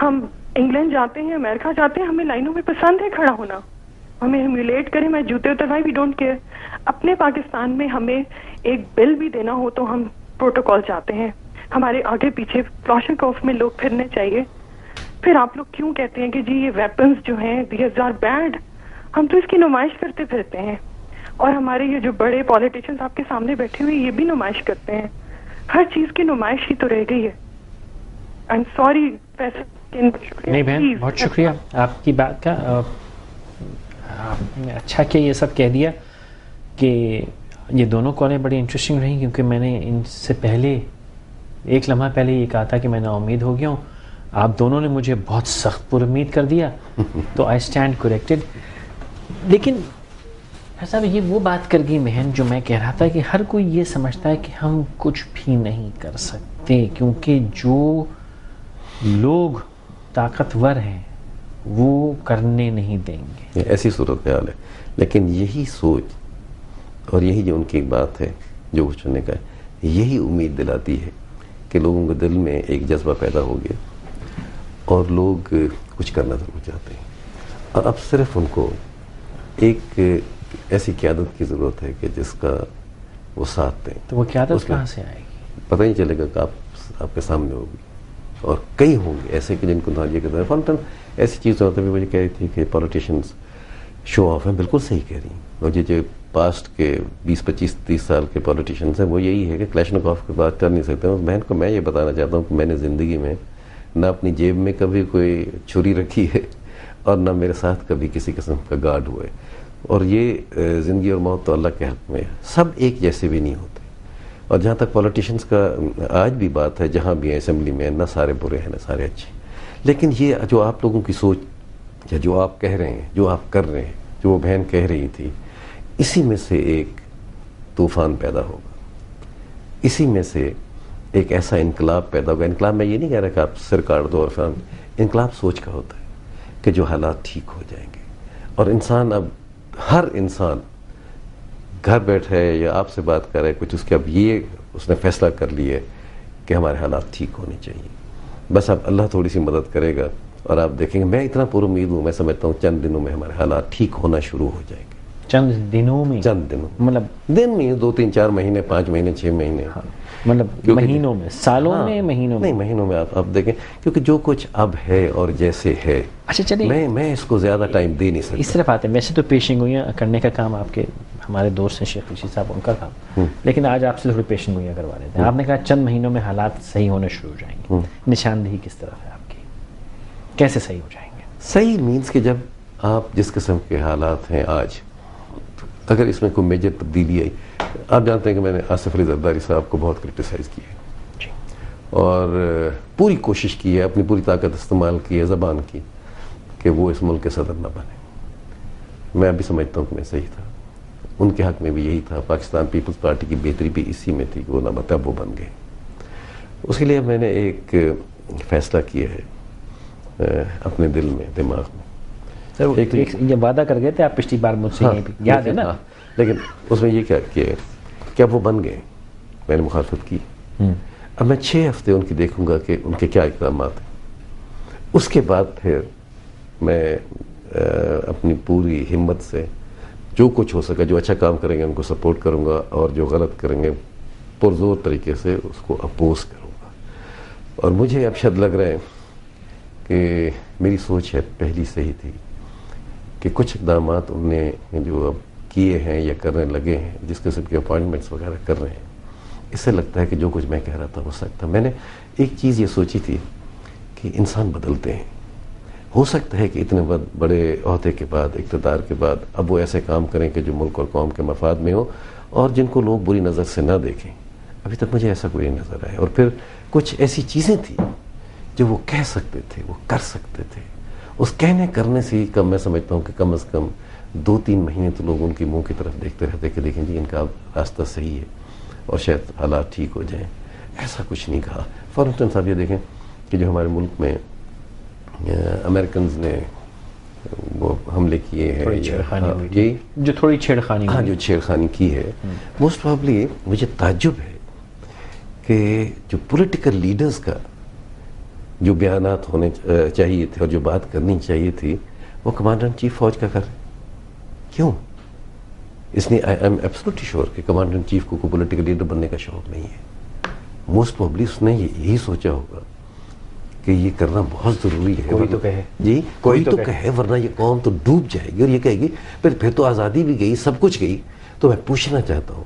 ہم انگلینڈ جاتے ہیں، امریکہ جاتے ہیں، ہمیں لائنوں میں پسند ہے کھڑا ہونا. ہمیں ہیومیلیٹ کریں، میں جوتے اتروائیں، وی ڈونٹ کیئر. اپنے پاکستان میں ہمیں ایک بل بھی دینا ہو تو ہم پروٹوکول چاہتے ہیں. ہمارے آگے پیچھے کلاشنکوف میں لوگ پھرنے چاہیے. پھر آپ لوگ کیوں کہتے ہیں کہ جی یہ ویپنز جو ہیں دیز آر بیڈ؟ ہم تو اس کی نمائش کرتے پھرتے ہیں. اور ہمارے یہ جو بڑے پولیٹیشینز آپ کے سامنے بیٹھے ہوئے یہ بھی نمائش کرتے ہیں. ہر چیز کی نمائش ہی تو رہ گئی ہے. I am sorry.
نہیں بہن، بہت شکریہ آپ کی بات کا. آپ نے اچھا کہ یہ سب کہہ دیا کہ یہ دونوں کالیں بڑی انٹرسٹنگ رہیں، کیونکہ میں نے ان سے پہلے ایک لمحہ پہلے یہ کہا تھا کہ میں نا امید ہو گیا ہوں. آپ دونوں نے مجھے بہت سخت پر امید کر دیا، تو آئی اسٹینڈ کریکٹڈ. لیکن صاحب یہ وہ بات کر گئی مہن جو میں کہہ رہا تھا کہ ہر کوئی یہ سمجھتا ہے کہ ہم کچھ بھی نہیں کر سکتے، کیونکہ جو لوگ طاقتور ہیں وہ کرنے نہیں دیں گے.
ایسی صورتحال ہے. لیکن یہی سوچ اور یہی جو ان کی بات ہے جو کچھ ہونے کا ہے، یہی امید دلاتی ہے کہ لوگوں کے دل میں ایک جذبہ پیدا ہو گیا اور لوگ کچھ کرنا ضرور چاہتے ہیں. اور اب صرف ان کو ایک ایسی قیادت کی ضرورت ہے کہ جس کا وہ ساتھ دیں.
تو وہ قیادت کہاں سے آئے گی؟
پتہ نہیں چلے گا کہ آپ کے سامنے ہوگی. اور کئی ہوں گے ایسے کہ جن کو یہ کہتے ہیں. فنٹن ایسی چیز ہوتا ہے، مجھے کہہ رہی تھی کہ پولیٹیشینز شو آف ہیں. بالکل صحیح کہہ رہی ہیں. اور یہ جو پاسٹ کے 20 25 30 سال کے پولیٹیشینز ہیں وہ یہی ہے کہ کلاشنکوف کے بات کر نہیں سکتے. اور بہن کو میں یہ بتانا چاہتا ہوں کہ میں نے زندگی میں نہ اپنی جیب میں کبھی کوئی چھری رکھی ہے اور نہ میرے ساتھ کبھی کسی قسم کا گارڈ ہوئے. اور یہ زندگی اور موت تو اللہ کے حق میں سب ایک جیسے بھی نہیں ہوتے. اور جہاں تک پولیٹیشینز کا آج بھی بات ہے، جہاں بھی ہیں اسمبلی میں، نہ سارے برے ہیں نہ سارے اچھے. لیکن یہ جو آپ لوگوں کی سوچ یا جو آپ کہہ رہے ہیں، جو آپ کر رہے ہیں، جو وہ بہن کہہ رہی تھی، اسی میں سے ایک طوفان پیدا ہوگا. اسی میں سے ایک ایسا انقلاب پیدا ہوگا. انقلاب میں یہ نہیں کہہ رہا کہ آپ سر کاٹ دو. اور انقلاب سوچ کا ہوتا ہے کہ جو حالات ٹھیک ہو جائیں گے. اور انسان اب ہر انسان گھر بیٹھے یا آپ سے بات کر رہے کچھ اس کے اب یہ اس نے فیصلہ کر لیا ہے کہ ہمارے حالات ٹھیک ہونے چاہیے. بس اب اللہ تھوڑی سی مدد کرے گا اور آپ دیکھیں گے. میں اتنا پر امید ہوں، میں سمجھتا ہوں چند دنوں میں ہمارے حالات ٹھیک ہونا شروع ہو جائیں گے.
چند دنوں میں؟
چند دنوں
مطلب
دن میں 2 3 4 مہینے 5 مہینے 6 مہینے.
مطلب مہینوں میں، سالوں میں، مہینوں میں؟
نہیں، مہینوں میں. آپ دیکھیں کیونکہ جو کچھ اب ہے اور جیسے ہے،
اچھا چلیے
میں اس کو زیادہ ٹائم دے نہیں سکتا.
اس طرف آتے ہیں. ویسے تو پیشن گوئیاں کرنے کا کام آپ کے ہمارے دوست ہیں شیخ رشید صاحب، ان کا کام. لیکن آج آپ سے تھوڑی پیشن گوئیاں کروا لیتے ہیں. آپ نے کہا چند مہینوں میں حالات صحیح ہونے شروع ہو جائیں گے. نشاندہی کس طرف ہے آپ کی؟ کیسے صحیح ہو جائیں گے؟
صحیح مینس کہ جب آپ جس قسم کے حالات ہیں آج، اگر اس میں کوئی میجر تبدیلی آئی. آپ جانتے ہیں کہ میں نے آصف علی زرداری صاحب کو بہت کرٹیسائز کیا ہے اور پوری کوشش کی ہے، اپنی پوری طاقت استعمال کی ہے زبان کی کہ وہ اس ملک کے صدر نہ بنے. میں ابھی سمجھتا ہوں کہ میں صحیح تھا. ان کے حق میں بھی یہی تھا. پاکستان پیپلز پارٹی کی بہتری بھی اسی میں تھی کہ وہ نہ بنے، اب وہ بن گئے. اس کے لیے میں نے ایک فیصلہ کیا ہے اپنے دل میں، دماغ میں.
یہ وعدہ کر گئے تھے آپ پچھلی بار مجھ سے، یاد ہے نا؟
لیکن اس میں یہ کیا وہ بن گئے. میں نے مخالفت کی. اب میں 6 ہفتے ان کی دیکھوں گا کہ ان کے کیا اقدامات ہیں. اس کے بعد پھر میں اپنی پوری ہمت سے جو کچھ ہو سکا، جو اچھا کام کریں گے ان کو سپورٹ کروں گا، اور جو غلط کریں گے پرزور طریقے سے اس کو اپوز کروں گا. اور مجھے اب شاید لگ رہا ہے کہ میری سوچ ہے پہلی صحیح تھی کہ کچھ اقدامات انہوں نے جو اب کیے ہیں یا کرنے لگے ہیں، جس قسم کے اپوائنٹمنٹس وغیرہ کر رہے ہیں، اس سے لگتا ہے کہ جو کچھ میں کہہ رہا تھا وہ سچ تھا. میں نے ایک چیز یہ سوچی تھی کہ انسان بدلتے ہیں. ہو سکتا ہے کہ اتنے بڑے عہدے کے بعد، اقتدار کے بعد، اب وہ ایسے کام کریں کہ جو ملک اور قوم کے مفاد میں ہو اور جن کو لوگ بری نظر سے نہ دیکھیں. ابھی تک مجھے ایسا کوئی نظر آیا. اور پھر کچھ ایسی چیزیں تھیں جو وہ کہہ سکتے تھے، وہ کر سکتے تھے. اس کہنے کرنے سے کم میں سمجھتا ہوں کہ کم از کم 2-3 مہینے تو لوگ ان کی منہ کی طرف دیکھتے رہتے کہ دیکھیں جی ان کا راستہ صحیح ہے اور شاید حالات ٹھیک ہو جائیں. ایسا کچھ نہیں کہا. فار انسٹنس آپ یہ دیکھیں کہ جو ہمارے ملک میں امریکنز نے وہ حملے کیے ہیں،
جو تھوڑی چھیڑخانی،
ہاں جو چھیڑخانی کی ہے، موسٹ پرابلی مجھے تعجب ہے کہ جو پولیٹیکل لیڈرز کا جو بیانات ہونے چاہیے تھے اور جو بات کرنی چاہیے تھی وہ کمانڈر ان چیف فوج کا کر رہے. کیوں؟ اس نے آئی ایم ایبسولوٹلی شیور کہ کمانڈر ان چیف کو کوئی پولیٹیکل لیڈر بننے کا شوق نہیں ہے. موسٹ پرابلی اس نے یہی سوچا ہوگا کہ یہ کرنا بہت ضروری ہے.
کوئی تو کہے،
جی کوئی تو کہے، ورنہ یہ قوم تو ڈوب جائے گی. اور یہ کہے گی پھر تو آزادی بھی گئی، سب کچھ گئی. تو میں پوچھنا چاہتا ہوں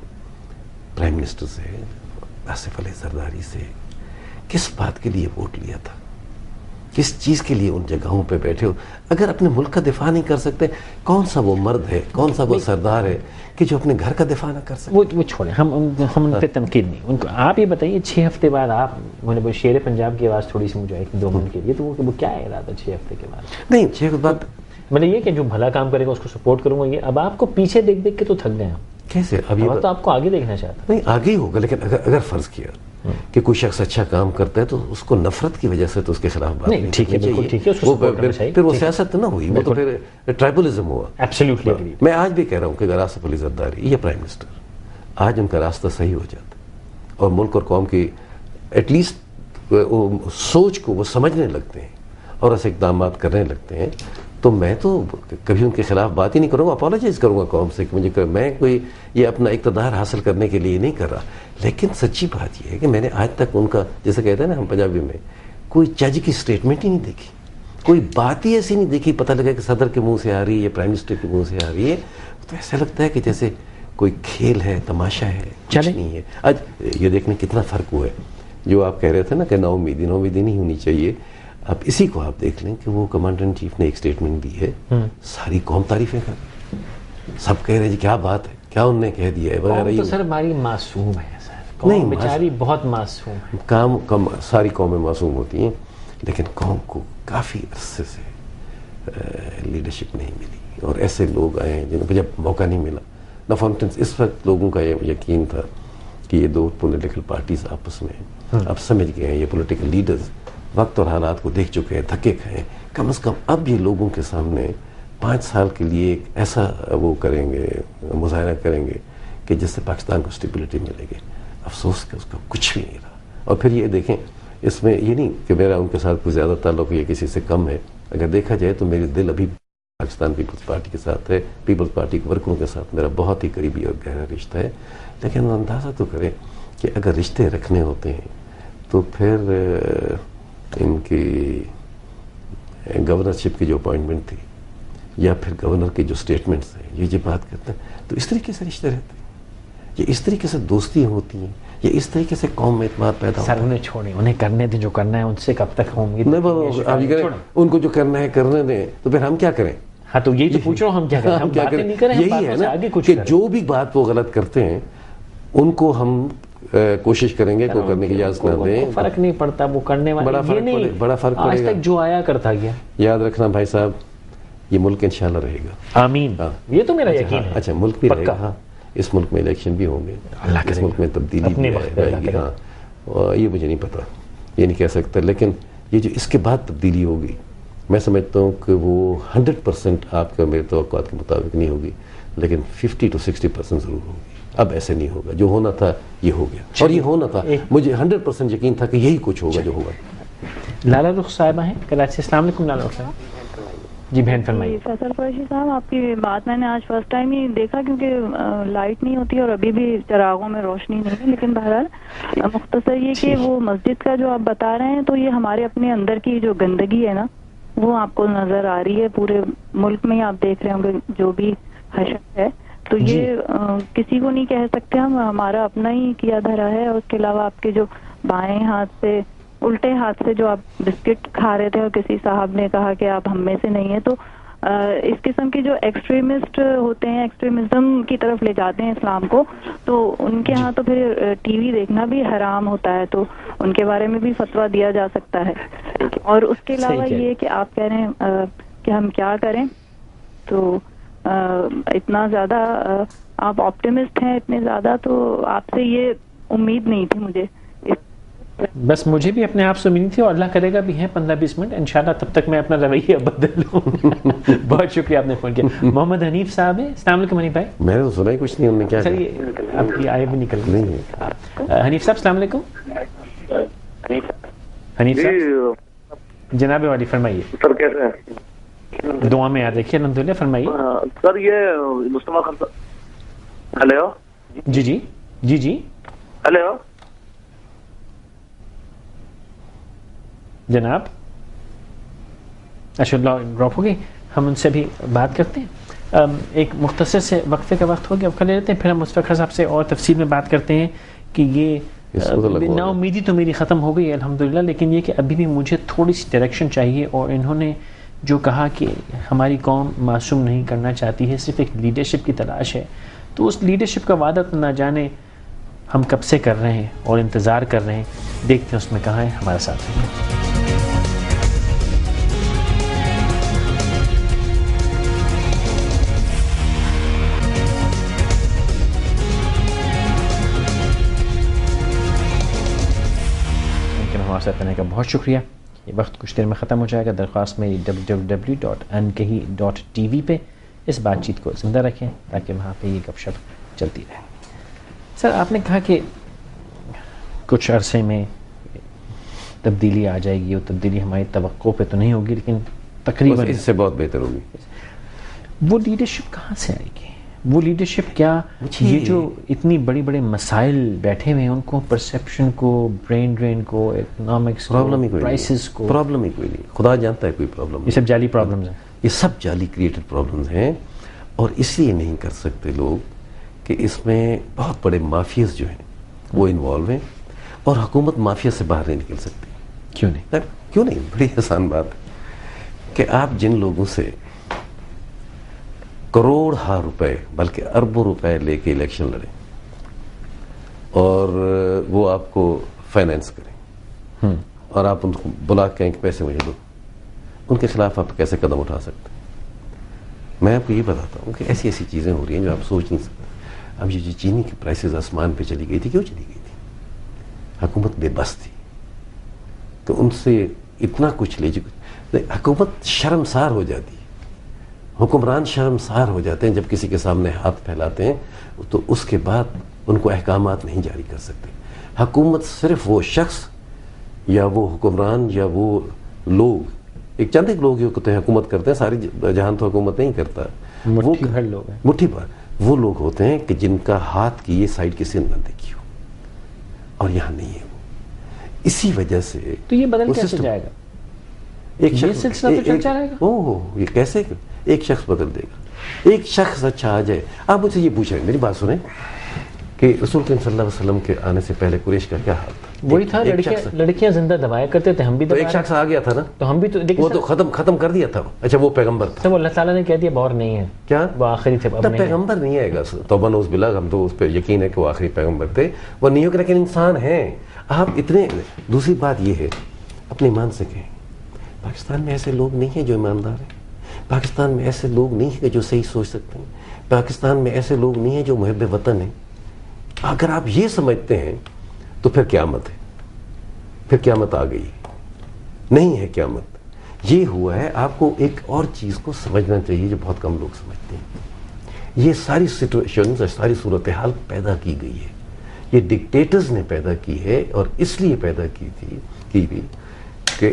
پرائم منسٹر سے، آصف علی زرداری سے، کس بات کے لیے ووٹ لیا تھا؟ کس چیز کے لیے ان جگہوں پہ بیٹھے ہو؟ اگر اپنے ملک کا دفاع نہیں کر سکتے، کون سا وہ مرد ہے، کون سا وہ سردار ہے کہ جو اپنے گھر کا دفاع نہ کر سکتے؟
وہ چھوڑیں، ہم ان پہ تنقید نہیں. ان کو آپ یہ بتائیے 6 ہفتے بعد آپ شیر پنجاب کی آواز تھوڑی سی مجھے آئی 2 منٹ کے لیے، تو وہ کیا ارادہ 6 ہفتے کے بعد؟
نہیں 6 ہفتے بعد
مطلب یہ کہ جو بھلا کام کرے گا اس کو سپورٹ کروں گا. یہ اب آپ کو پیچھے دیکھ دیکھ کے تو تھک گئے ہم.
کیسے؟ اب یہ
تو آپ کو آگے دیکھنا چاہتا.
نہیں آگے ہی ہوگا، لیکن اگر فرض کیا کہ کوئی شخص اچھا کام کرتا ہے تو اس کو نفرت کی وجہ سے تو اس کے خلاف بات نہیں
ٹھیک ہے، بالکل ٹھیک ہے، اس کو سپورٹ کرنا چاہیے.
پھر وہ سیاست نہ ہوئی، وہ تو پھر ٹرائبلزم ہوا.
ایبسلیوٹلی.
میں آج بھی کہہ رہا ہوں کہ اگر آصف علی زرداری یا پرائم منسٹر آج ان کا راستہ صحیح ہو جاتا اور ملک اور قوم کی ایٹ لیسٹ سوچ کو وہ سمجھنے لگتے ہیں اور ایسے اقدامات کرنے لگتے ہیں، تو میں تو کبھی ان کے خلاف بات ہی نہیں کروں گا. اپالوجائز کروں گا قوم سے کہ مجھے میں کوئی یہ اپنا اقتدار حاصل کرنے کے لیے نہیں کر رہا. لیکن سچی بات یہ ہے کہ میں نے آج تک ان کا، جیسے کہتے ہیں نا ہم پنجابی میں، کوئی چج کی اسٹیٹمنٹ ہی نہیں دیکھی، کوئی بات ہی ایسی نہیں دیکھی. پتہ لگا کہ صدر کے منہ سے آ رہی ہے یا پرائم منسٹر کے منہ سے آ رہی ہے، تو ایسا لگتا ہے کہ جیسے کوئی کھیل ہے، تماشا ہے، کچھ نہیں ہے. آج یہ دیکھنے کتنا فرق ہوا ہے. جو آپ کہہ رہے تھے نا کہ نا امیدی نہیں ہونی چاہیے. اب اسی کو آپ دیکھ لیں کہ وہ کمانڈر ان چیف نے ایک سٹیٹمنٹ دی ہے، ساری قوم تعریفیں کر رہی، سب کہہ رہے ہیں کیا بات ہے، کیا انہوں نے کہہ دیا ہے وغیرہ.
تو سر ہماری معصوم ہے سر، قوم بیچاری بہت معصوم ہے.
کام ساری قومیں معصوم ہوتی ہیں، لیکن قوم کو کافی عرصے سے لیڈرشپ نہیں ملی اور ایسے لوگ آئے ہیں جن کو جب موقع نہیں ملا. نا فار انسٹنس اس وقت لوگوں کا یہ یقین تھا کہ یہ 2 پولیٹیکل پارٹیز آپس میں اب سمجھ گئے ہیں، یہ پولیٹیکل لیڈرز وقت اور حالات کو دیکھ چکے ہیں، تھکے کھائے ہیں. کم از کم اب یہ لوگوں کے سامنے 5 سال کے لیے ایک ایسا وہ کریں گے، مظاہرہ کریں گے کہ جس سے پاکستان کو اسٹیبلٹی ملے گی. افسوس کہ اس کا کچھ بھی نہیں رہا. اور پھر یہ دیکھیں، اس میں یہ نہیں کہ میرا ان کے ساتھ کوئی زیادہ تعلق یا کسی سے کم ہے. اگر دیکھا جائے تو میرے دل ابھی پاکستان پیپلز پارٹی کے ساتھ ہے. پیپلز پارٹی کے ورکروں کے ساتھ میرا بہت ہی قریبی اور گہرا رشتہ ہے. لیکن اندازہ تو کریں کہ اگر رشتے رکھنے ہوتے ہیں تو پھر ان کی گورنرشپ کی جو اپوائنٹمنٹ تھی یا پھر گورنر کے جو سٹیٹمنٹس ہیں، یہ جو بات کرتے ہیں تو اس طریقے سے رشتے رہتے ہیں، یہ اس طریقے سے دوستی ہوتی ہیں، یہ اس طریقے سے قوم میں اعتماد پیدا ہوتا ہے.
سر انہیں چھوڑیں، انہیں کرنے دیں جو کرنا ہے. ان سے کب تک ہوں گے؟
ان کو جو کرنا ہے کرنے دیں، تو پھر ہم کیا کریں؟
ہاں تو یہی تو پوچھ رہا ہوں، ہم کیا کریں؟ ہم باتیں نہیں کریں،
یہی ہے نا کہ جو بھی بات وہ غلط کرتے ہیں ان کو ہم کوشش کریں گے کو کرنے کی اجازت نہ دیں.
فرق نہیں پڑتا وہ کرنے والے،
بڑا فرق پڑے
آج تک جو آیا کرتا گیا.
یاد رکھنا بھائی صاحب، یہ ملک انشاءاللہ رہے گا.
آمین. یہ تو میرا یقین ہے.
اچھا ملک بھی رہے گا. ہاں اس ملک میں الیکشن بھی ہوں گے، اس ملک میں تبدیلی بھی آئے گی. ہاں یہ مجھے نہیں پتا، یہ نہیں کہہ سکتا. لیکن یہ جو اس کے بعد تبدیلی ہوگی، میں سمجھتا ہوں کہ وہ 100% آپ کا میرے توقعات کے مطابق نہیں ہوگی، لیکن 50 to 60% ضرور ہوگی. اب ایسے نہیں ہوگا، جو ہونا تھا یہ ہو گیا، اور یہ ہونا تھا. مجھے 100% یقین تھا کہ یہی کچھ ہوگا جو ہوگا.
لالا رخ صاحبہ ہیں کراچی. السلام علیکم لالا رخ صاحب. جی بہن فرمائیے.
فیصل قریشی صاحب، آپ کی بات میں نے آج فرسٹ ٹائم ہی دیکھا کیونکہ لائٹ نہیں ہوتی اور ابھی بھی چراغوں میں روشنی نہیں ہے. لیکن بہرحال مختصر یہ کہ وہ مسجد کا جو آپ بتا رہے ہیں تو یہ ہمارے اپنے اندر کی جو گندگی ہے نا وہ آپ کو نظر آ رہی ہے. پورے ملک میں آپ دیکھ رہے ہوں گے جو بھی حشر ہے، تو یہ کسی کو نہیں کہہ سکتے ہم، ہمارا اپنا ہی کیا دھرا ہے. اور اس کے علاوہ آپ کے جو بائیں ہاتھ سے الٹے ہاتھ سے جو آپ بسکٹ کھا رہے تھے اور کسی صاحب نے کہا کہ آپ ہم میں سے نہیں ہیں، تو اس قسم کے جو ایکسٹریمسٹ ہوتے ہیں، ایکسٹریمزم کی طرف لے جاتے ہیں اسلام کو، تو ان کے ہاں تو پھر ٹی وی دیکھنا بھی حرام ہوتا ہے، تو ان کے بارے میں بھی فتویٰ دیا جا سکتا ہے. اور اس کے علاوہ یہ کہ آپ کہہ رہے ہیں کہ ہم کیا کریں، تو اتنا زیادہ آپ آپٹیمسٹ ہیں، اتنے زیادہ، تو آپ سے یہ امید نہیں تھی مجھے.
بس مجھے بھی اپنے آپ سے امید تھی، اور اللہ کرے گا بھی ہیں 15-20 منٹ انشاءاللہ، تب تک میں اپنا رویہ بدل لوں. بہت شکریہ آپ نے فون کیا. محمد حنیف صاحب ہیں. السلام علیکم حنیف بھائی.
میں نے تو سنا ہی کچھ نہیں، انہوں نے کیا
سر یہ آپ کی آئے بھی نکل
نہیں.
حنیف صاحب السلام علیکم. حنیف صاحب جناب والی فرمائیے.
سر کیسے ہیں؟
دعا میں یاد رکھیے الحمدللہ. فرمائیے
سر. یہ مصطفیٰ خان صاحب. ہلو.
جی جی جی جی.
ہلو
جناب. اچھا ڈراپ ہو گئی، ہم ان سے بھی بات کرتے ہیں. ایک مختصر سے وقفے کا وقت ہو گیا، کر لیتے ہیں، پھر ہم مصطفیٰ صاحب سے اور تفصیل میں بات کرتے ہیں کہ یہ نا امیدی تو میری ختم ہو گئی ہے الحمدللہ، لیکن یہ کہ ابھی بھی مجھے تھوڑی سی ڈائریکشن چاہیے. اور انہوں نے جو کہا کہ ہماری قوم معصوم نہیں کرنا چاہتی ہے، صرف ایک لیڈرشپ کی تلاش ہے، تو اس لیڈرشپ کا وعدہ تو نہ جانے ہم کب سے کر رہے ہیں اور انتظار کر رہے ہیں. دیکھتے ہیں اس میں کہاں ہے. ہمارے ساتھ ہیں. ہمارے ساتھ رہنے کا بہت شکریہ. یہ وقت کچھ دیر میں ختم ہو جائے گا. درخواست میری www.ankahi.tv پہ اس بات چیت کو زندہ رکھیں تاکہ وہاں پہ یہ گپ شپ چلتی رہے. سر آپ نے کہا کہ کچھ عرصے میں تبدیلی آ جائے گی، اور تبدیلی ہماری توقع پہ تو نہیں ہوگی لیکن تقریباً
اس سے بہت بہتر ہوگی.
وہ لیڈرشپ کہاں سے آئے گی؟ وہ لیڈرشپ کیا یہ جو اتنی بڑی بڑے مسائل بیٹھے ہوئے ہیں ان کو، پرسیپشن کو، برین ڈرین کو، اکنامکس کو، پرائسز کو،
پرابلم ہی کوئی نہیں. خدا جانتا ہے کوئی پرابلم.
یہ سب جعلی پرابلمز ہیں.
یہ سب جعلی کریٹڈ پرابلمز ہیں، اور اس لیے نہیں کر سکتے لوگ کہ اس میں بہت بڑے مافیاز جو ہیں وہ انوالو ہیں، اور حکومت مافیا سے باہر نہیں نکل سکتی.
کیوں نہیں؟
کیوں نہیں؟ بڑی آسان بات ہے کہ آپ جن لوگوں سے کروڑ ہا روپے بلکہ اربوں روپے لے کے الیکشن لڑیں اور وہ آپ کو فائنینس کریں، اور آپ ان کو بلا کے کہیں کہ پیسے مجھے دو، ان کے خلاف آپ کیسے قدم اٹھا سکتے ہیں؟ میں آپ کو یہ بتاتا ہوں کہ ایسی ایسی چیزیں ہو رہی ہیں جو آپ سوچ نہیں سکتے. اب یہ جو چینی کی پرائسز آسمان پہ چلی گئی تھی، کیوں چلی گئی تھی؟ حکومت بے بس تھی کہ ان سے اتنا کچھ لے چکے. حکومت شرمسار ہو جاتی ہے، حکمران شرمسار ہو جاتے ہیں جب کسی کے سامنے ہاتھ پھیلاتے ہیں، تو اس کے بعد ان کو احکامات نہیں جاری کر سکتے. حکومت صرف وہ شخص یا وہ حکمران یا وہ لوگ، ایک چند ایک لوگ ہوتے ہیں حکومت کرتے ہیں، ساری جہان تو حکومت نہیں کرتا.
مٹھی بھر لوگ ہیں،
مٹھی بھر وہ لوگ ہوتے ہیں کہ جن کا ہاتھ کی یہ سائڈ کسی نے نہ دیکھی ہو، اور یہاں نہیں ہے وہ. اسی وجہ سے
تو یہ بدل کیسے جائے گا؟
ایک
یہ سلسلہ تو چلتا رہے گا.
یہ کیسے ایک شخص بدل دے گا؟ ایک شخص اچھا آ جائے. آپ مجھ سے یہ پوچھ رہے ہیں، میری بات سنیں، کہ رسول کریم صلی اللہ علیہ وسلم کے آنے سے پہلے قریش کا کیا حال تھا؟
وہی تھا، لڑکیاں زندہ دبایا کرتے تھے، ہم بھی.
تو ایک شخص آ گیا تھا نا،
تو ہم بھی
وہ تو ختم کر دیا تھا. اچھا وہ پیغمبر تھا،
وہ اللہ تعالیٰ نے کہہ دیا اور نہیں ہے. کیا وہ آخری تھے؟
پیغمبر نہیں آئے گا. توبہ نعوذ باللہ، ہم تو اس پہ یقین ہے کہ وہ آخری پیغمبر تھے. وہ نہیں ہو، لیکن انسان ہیں آپ اتنے. دوسری بات یہ ہے، اپنے ایمان سے کہیں، پاکستان میں ایسے لوگ نہیں ہیں جو ایماندار ہیں. پاکستان میں ایسے لوگ نہیں ہیں جو صحیح سوچ سکتے ہیں. پاکستان میں ایسے لوگ نہیں ہیں جو محب وطن ہیں. اگر آپ یہ سمجھتے ہیں تو پھر قیامت ہے، پھر قیامت آ گئی. نہیں ہے قیامت. یہ ہوا ہے. آپ کو ایک اور چیز کو سمجھنا چاہیے جو بہت کم لوگ سمجھتے ہیں. یہ ساری سچویشن، ساری صورتحال پیدا کی گئی ہے، یہ ڈکٹیٹرز نے پیدا کی ہے، اور اس لیے پیدا کی تھی کہ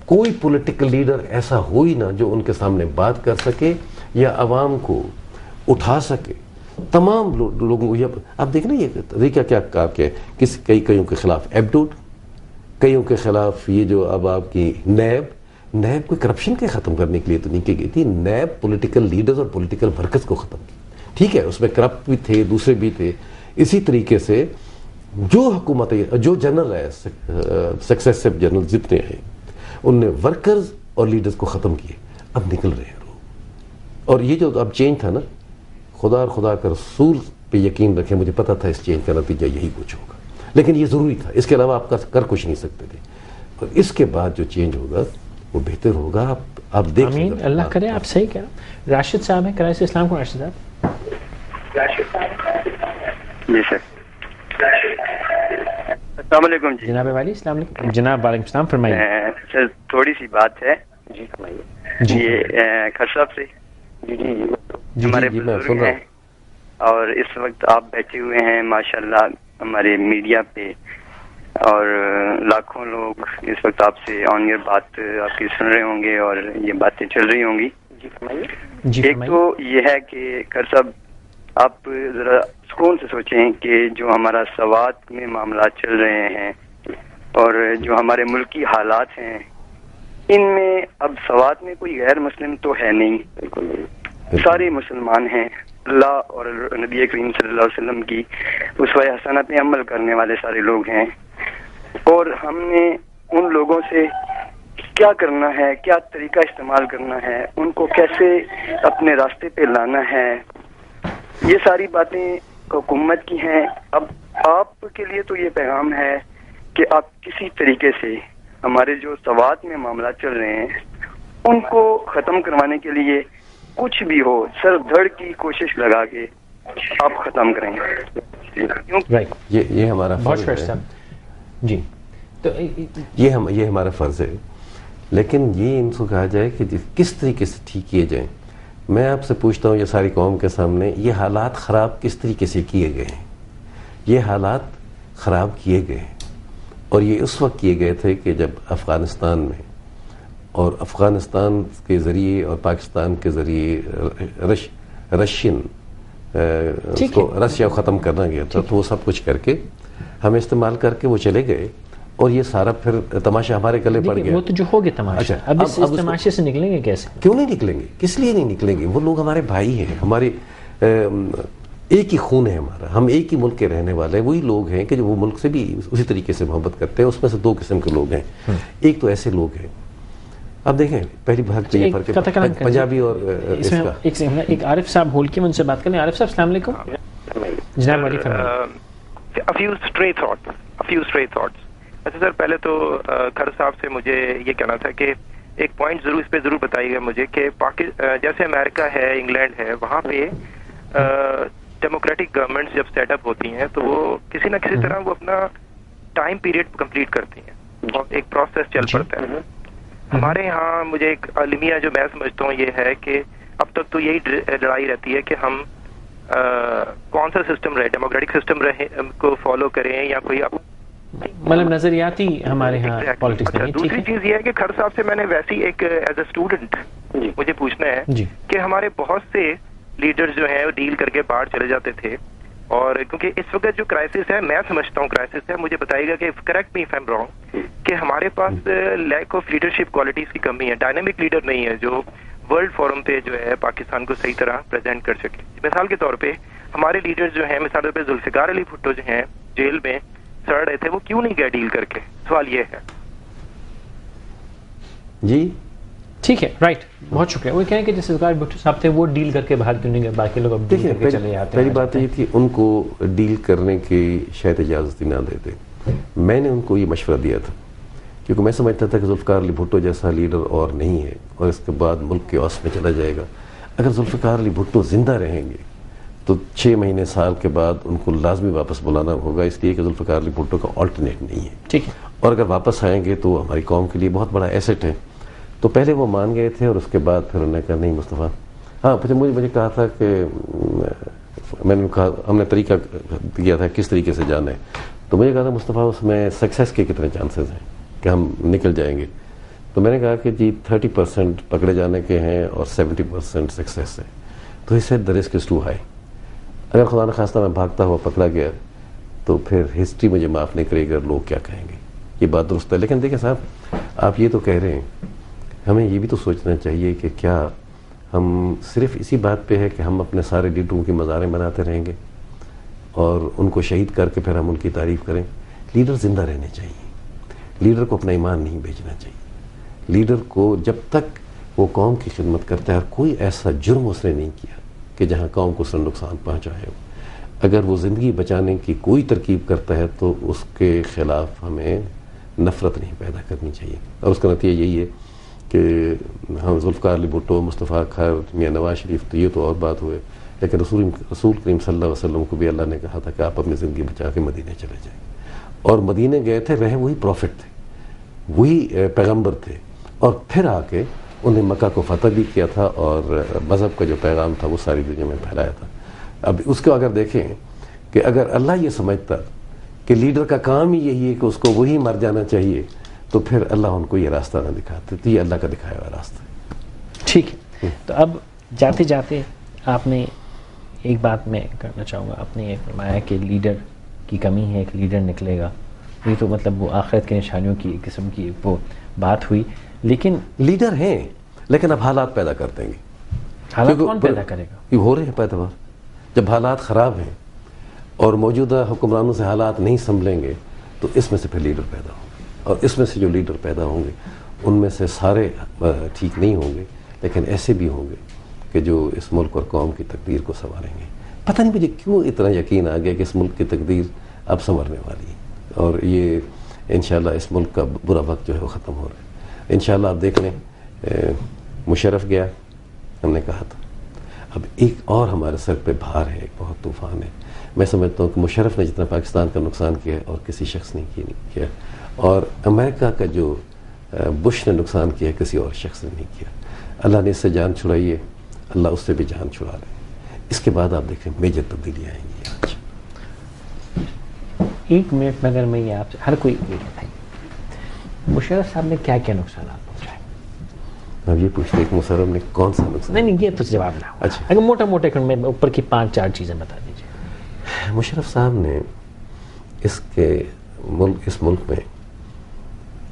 کوئی پولیٹیکل لیڈر ایسا ہو ہی نہ جو ان کے سامنے بات کر سکے یا عوام کو اٹھا سکے. تمام لوگوں کو آپ دیکھیں نا، یہ طریقہ کیا کئیوں کے خلاف ایبڈوٹ، کئیوں کے خلاف یہ جو اب آپ کی نیب کوئی کرپشن کے ختم کرنے کے لیے تو نہیں کی گئی تھی. نیب پولیٹیکل لیڈرز اور پولیٹیکل ورکرز کو ختم کی. ٹھیک ہے، اس میں کرپٹ بھی تھے، دوسرے بھی تھے. اسی طریقے سے جو حکومت جو جنرل ہے سکسیسو جنرل جتنے ہیں ان نے ورکرز اور لیڈرز کو ختم کیے. اب نکل رہے ہیں لوگ. اور یہ جو اب چینج تھا نا, خدا اور خدا کا رسول پہ یقین رکھیں, مجھے پتا تھا اس چینج کا نتیجہ یہی کچھ ہوگا, لیکن یہ ضروری تھا. اس کے علاوہ آپ کر کچھ نہیں سکتے تھے. اور اس کے بعد جو چینج ہوگا وہ بہتر ہوگا. آپ دیکھ
آمین, اللہ کرے. آپ صحیح کہہ رہے ہیں. راشد صاحب ہیں کراچی سے. السلام علیکم راشد صاحب.
جی سر, السلام علیکم. جی
جناب والی, السلام علیکم. جناب وعلیکم السلام, فرمائیے.
سر تھوڑی سی بات ہے.
جی فرمائیے.
جی
یہ خر صاحب سے
جی جی
ہمارے بزرگ ہیں اور اس وقت آپ بیٹھے ہوئے ہیں ماشاءاللہ ہمارے میڈیا پہ, اور لاکھوں لوگ اس وقت آپ سے آن ایئر بات آپ کی سن رہے ہوں گے اور یہ باتیں چل رہی ہوں گی.
جی فرمائیے.
ایک تو یہ ہے کہ خر صاحب آپ ذرا سکون سے سوچیں کہ جو ہمارا سوات میں معاملات چل رہے ہیں اور جو ہمارے ملکی حالات ہیں, ان میں اب سوات میں کوئی غیر مسلم تو ہے نہیں, سارے مسلمان ہیں. اللہ اور نبی کریم صلی اللہ علیہ وسلم کی اسوہ حسنہ پہ عمل کرنے والے سارے لوگ ہیں, اور ہم نے ان لوگوں سے کیا کرنا ہے, کیا طریقہ استعمال کرنا ہے, ان کو کیسے اپنے راستے پہ لانا ہے, یہ ساری باتیں حکومت کی ہیں. اب آپ کے لیے تو یہ پیغام ہے کہ آپ کسی طریقے سے ہمارے جو سوات میں معاملات چل رہے ہیں ان کو ختم کروانے کے لیے کچھ بھی ہو سر دھڑ کی کوشش لگا کے آپ ختم کریں.
یہ ہمارا
بہت
فرض ہے.
جی تو
یہ ہمارا فرض ہے, لیکن یہ ان کو کہا جائے کہ کس طریقے سے ٹھیک کیے جائیں. میں آپ سے پوچھتا ہوں یہ ساری قوم کے سامنے, یہ حالات خراب کس طریقے سے کیے گئے ہیں؟ یہ حالات خراب کیے گئے ہیں, اور یہ اس وقت کیے گئے تھے کہ جب افغانستان میں اور افغانستان کے ذریعے اور پاکستان کے ذریعے رشیا کو ختم کرنا گیا تھا, تو وہ سب کچھ کر کے ہم استعمال کر کے وہ چلے گئے, اور یہ سارا پھر تماشا ہمارے گلے پڑ گیا.
وہ تو جو ہو گیا تماشا. اب اس تماشے سے نکلیں گے کیسے؟
کیوں نہیں نکلیں گے؟ کس لیے نہیں نکلیں گے؟ وہ لوگ ہمارے بھائی ہیں, ہمارے ایک ہی خون ہے ہمارا, ہم ایک ہی ملک کے رہنے والے ہیں. وہی لوگ ہیں کہ جو وہ ملک سے بھی اسی طریقے سے محبت کرتے ہیں. اس میں سے دو قسم کے لوگ ہیں. ایک تو ایسے لوگ ہیں, آپ دیکھیں پہلی بات یہ فرق ہے پنجابی اور اس کا.
ایک عارف صاحب ہول کے ان سے بات کریں. عارف صاحب السلام علیکم. جناب والی فرمائیے.
A few stray thoughts. اچھا سر, پہلے تو خر صاحب سے مجھے یہ کہنا تھا کہ ایک پوائنٹ ضرور اس پہ ضرور بتائیے گا مجھے کہ جیسے امریکہ ہے, انگلینڈ ہے, وہاں پہ ڈیموکریٹک گورنمنٹس جب سیٹ اپ ہوتی ہیں تو وہ کسی نہ کسی طرح وہ اپنا ٹائم پیریڈ کمپلیٹ کرتی ہیں اور ایک پروسیس چل پڑتا ہے. ہمارے یہاں مجھے ایک المیہ جو میں سمجھتا ہوں یہ ہے کہ اب تک تو یہی لڑائی رہتی ہے کہ ہم کون سا سسٹم رہے, ڈیموکریٹک سسٹم رہے کو فالو کریں یا کوئی
مطلب نظریاتی ہمارے ہاں پالیٹکس نہیں.
دوسری چیز یہ ہے کہ خر صاحب سے میں نے ویسی ایک ایز اے اسٹوڈنٹ مجھے پوچھنا ہے کہ ہمارے بہت سے لیڈرز جو ہیں وہ ڈیل کر کے باہر چلے جاتے تھے, اور کیونکہ اس وقت جو کرائسس ہے, میں سمجھتا ہوں کرائسس ہے, مجھے بتائیے گا کہ correct me if I am wrong, کہ ہمارے پاس لیک آف لیڈرشپ کوالٹیز کی کمی ہے. ڈائنامک لیڈر نہیں ہے جو ورلڈ فورم پہ جو ہے پاکستان کو صحیح طرح پریزنٹ کر سکے. مثال کے طور پہ ہمارے لیڈرز جو ہیں, مثال پہ ذوالفقار علی بھٹو جو ہیں جیل میں سڑ رہے تھے, وہ کیوں نہیں گئے ڈیل کر کے؟ سوال یہ ہے.
جی
ٹھیک ہے, رائٹ, بہت شکریہ. وہ کہیں کہ جیسے ذوالفقار بھٹو صاحب تھے وہ ڈیل کر کے باہر کیوں نہیں گئے, باقی لوگ اب ڈیل کر کے چلے جاتے ہیں.
پہلی بات یہ تھی ان کو ڈیل کرنے کی شاید اجازت ہی نہ دیتے. میں نے ان کو یہ مشورہ دیا تھا کیونکہ میں سمجھتا تھا کہ ذوالفقار علی بھٹو جیسا لیڈر اور نہیں ہے, اور اس کے بعد ملک کے اوس میں چلا جائے گا. اگر ذوالفقار علی بھٹو زندہ رہیں گے تو 6 مہینے سال کے بعد ان کو لازمی واپس بلانا ہوگا, اس لیے کہ ذوالفقار علی بھٹو کا آلٹرنیٹ نہیں ہے.
ٹھیک ہے,
اور اگر واپس آئیں گے تو ہماری قوم کے لیے بہت بڑا ایسٹ ہے. تو پہلے وہ مان گئے تھے, اور اس کے بعد پھر انہوں نے کہا نہیں مصطفیٰ, ہاں مجھے کہا تھا کہ میں نے کہا ہم نے طریقہ دیا تھا کس طریقے سے جانا ہے, تو مجھے کہا تھا مصطفیٰ اس میں سکسیس کے کتنے چانسز ہیں کہ ہم نکل جائیں گے. تو میں نے کہا کہ جی 30% پکڑے جانے کے ہیں اور 70% سکسیس ہے. تو اس سے the risk is too high. اگر خدا نخواستہ میں بھاگتا ہوا پکڑا گیا تو پھر ہسٹری مجھے معاف نہیں کرے گا, لوگ کیا کہیں گے. یہ بات درست ہے. لیکن دیکھیں صاحب, آپ یہ تو کہہ رہے ہیں, ہمیں یہ بھی تو سوچنا چاہیے کہ کیا ہم صرف اسی بات پہ ہے کہ ہم اپنے سارے لیڈروں کی مزاریں بناتے رہیں گے اور ان کو شہید کر کے پھر ہم ان کی تعریف کریں. لیڈر زندہ رہنے چاہیے. لیڈر کو اپنا ایمان نہیں بیچنا چاہیے. لیڈر کو جب تک وہ قوم کی خدمت کرتا ہے اور کوئی ایسا جرم اس نے نہیں کیا کہ جہاں قوم کو اس نے نقصان پہنچایا ہو, اگر وہ زندگی بچانے کی کوئی ترکیب کرتا ہے تو اس کے خلاف ہمیں نفرت نہیں پیدا کرنی چاہیے. اور اس کا نتیجہ یہی ہے کہ ہم ذوالفقار علی بھٹو, مصطفیٰ کھر, میاں نواز شریف, تو یہ تو اور بات ہوئے, لیکن رسول کریم صلی اللہ علیہ وسلم کو بھی اللہ نے کہا تھا کہ آپ اپنی زندگی بچا کے مدینے چلے جائیں. اور مدینے گئے تھے, رہے وہی پروفٹ تھے, وہی پیغمبر تھے, اور پھر آ کے انہیں مکہ کو فتح بھی کیا تھا اور مذہب کا جو پیغام تھا وہ ساری دنیا میں پھیلایا تھا. اب اس کو اگر دیکھیں کہ اگر اللہ یہ سمجھتا کہ لیڈر کا کام ہی یہی ہے کہ اس کو وہی مر جانا چاہیے, تو پھر اللہ ان کو یہ راستہ نہ دکھاتے. تو یہ اللہ کا دکھایا ہوا راستہ ہے.
ٹھیک ہے. تو اب جاتے جاتے آپ نے ایک بات میں کرنا چاہوں گا, آپ نے یہ فرمایا کہ لیڈر کی کمی ہے, ایک لیڈر نکلے گا. یہ تو مطلب وہ آخرت کے نشانیوں کی ایک قسم کی وہ بات ہوئی. لیکن
لیڈر ہیں, لیکن اب حالات پیدا کر دیں گے.
حالات کون پیدا کرے گا؟
یہ ہو رہے ہیں پیداوار. جب حالات خراب ہیں اور موجودہ حکمرانوں سے حالات نہیں سنبھلیں گے تو اس میں سے پھر لیڈر پیدا ہوں گے, اور اس میں سے جو لیڈر پیدا ہوں گے ان میں سے سارے ٹھیک نہیں ہوں گے, لیکن ایسے بھی ہوں گے کہ جو اس ملک اور قوم کی تقدیر کو سنواریں گے. پتہ نہیں مجھے کیوں اتنا یقین آ گیا کہ اس ملک کی تقدیر اب سنورنے والی ہے, اور یہ انشاءاللہ اس ملک کا برا وقت جو ہے وہ ختم ہو رہا ہے. انشاءاللہ آپ دیکھ لیں, مشرف گیا, ہم نے کہا تھا. اب ایک اور ہمارے سر پہ بھار ہے, ایک بہت طوفان ہے. میں سمجھتا ہوں کہ مشرف نے جتنا پاکستان کا نقصان کیا ہے اور کسی شخص نے کیا, اور امریکہ کا جو بش نے نقصان کیا ہے کسی اور شخص نے نہیں کیا. اللہ نے اس سے جان چھڑائی ہے, اللہ اس سے بھی جان چھڑا لے. اس کے بعد آپ دیکھیں میجر تبدیلیاں آئیں گی. آج
1 منٹ میں اگر میں یہ آپ سے ہر کوئی یہ بتائیے, مشرف صاحب نے کیا کیا نقصانات پہنچائے؟
اب یہ پوچھتے کہ مشرف نے کون سا نقصان؟
نہیں یہ تو جواب نہ ہو.
اچھا,
اگر موٹا موٹا میں اوپر کی 5-4 چیزیں بتا دیجیے.
مشرف صاحب نے اس ملک میں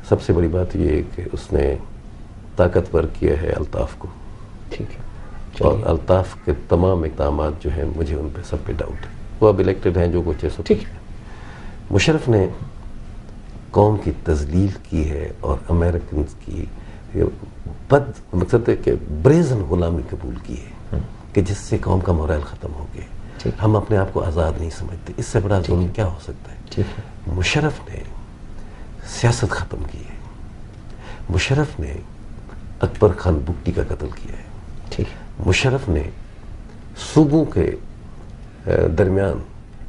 سب سے بڑی بات یہ ہے کہ اس نے طاقتور کیا ہے الطاف کو.
ٹھیک ہے.
اور الطاف کے تمام اقدامات جو ہیں مجھے ان پہ سب پہ ڈاؤٹ ہے. وہ اب الیکٹڈ ہیں, جو کچھ ہے سو ٹھیک ہے. مشرف نے قوم کی تذلیل کی ہے اور امریکنز کی بد مقصد ہے کہ بریزن غلامی قبول کی ہے کہ جس سے قوم کا مورال ختم ہو گیا. ہم اپنے آپ کو آزاد نہیں سمجھتے. اس سے بڑا ظلم کیا ہو سکتا ہے؟ مشرف نے سیاست ختم کی ہے. مشرف نے اکبر خان بگٹی کا قتل کیا ہے. مشرف نے صوبوں کے درمیان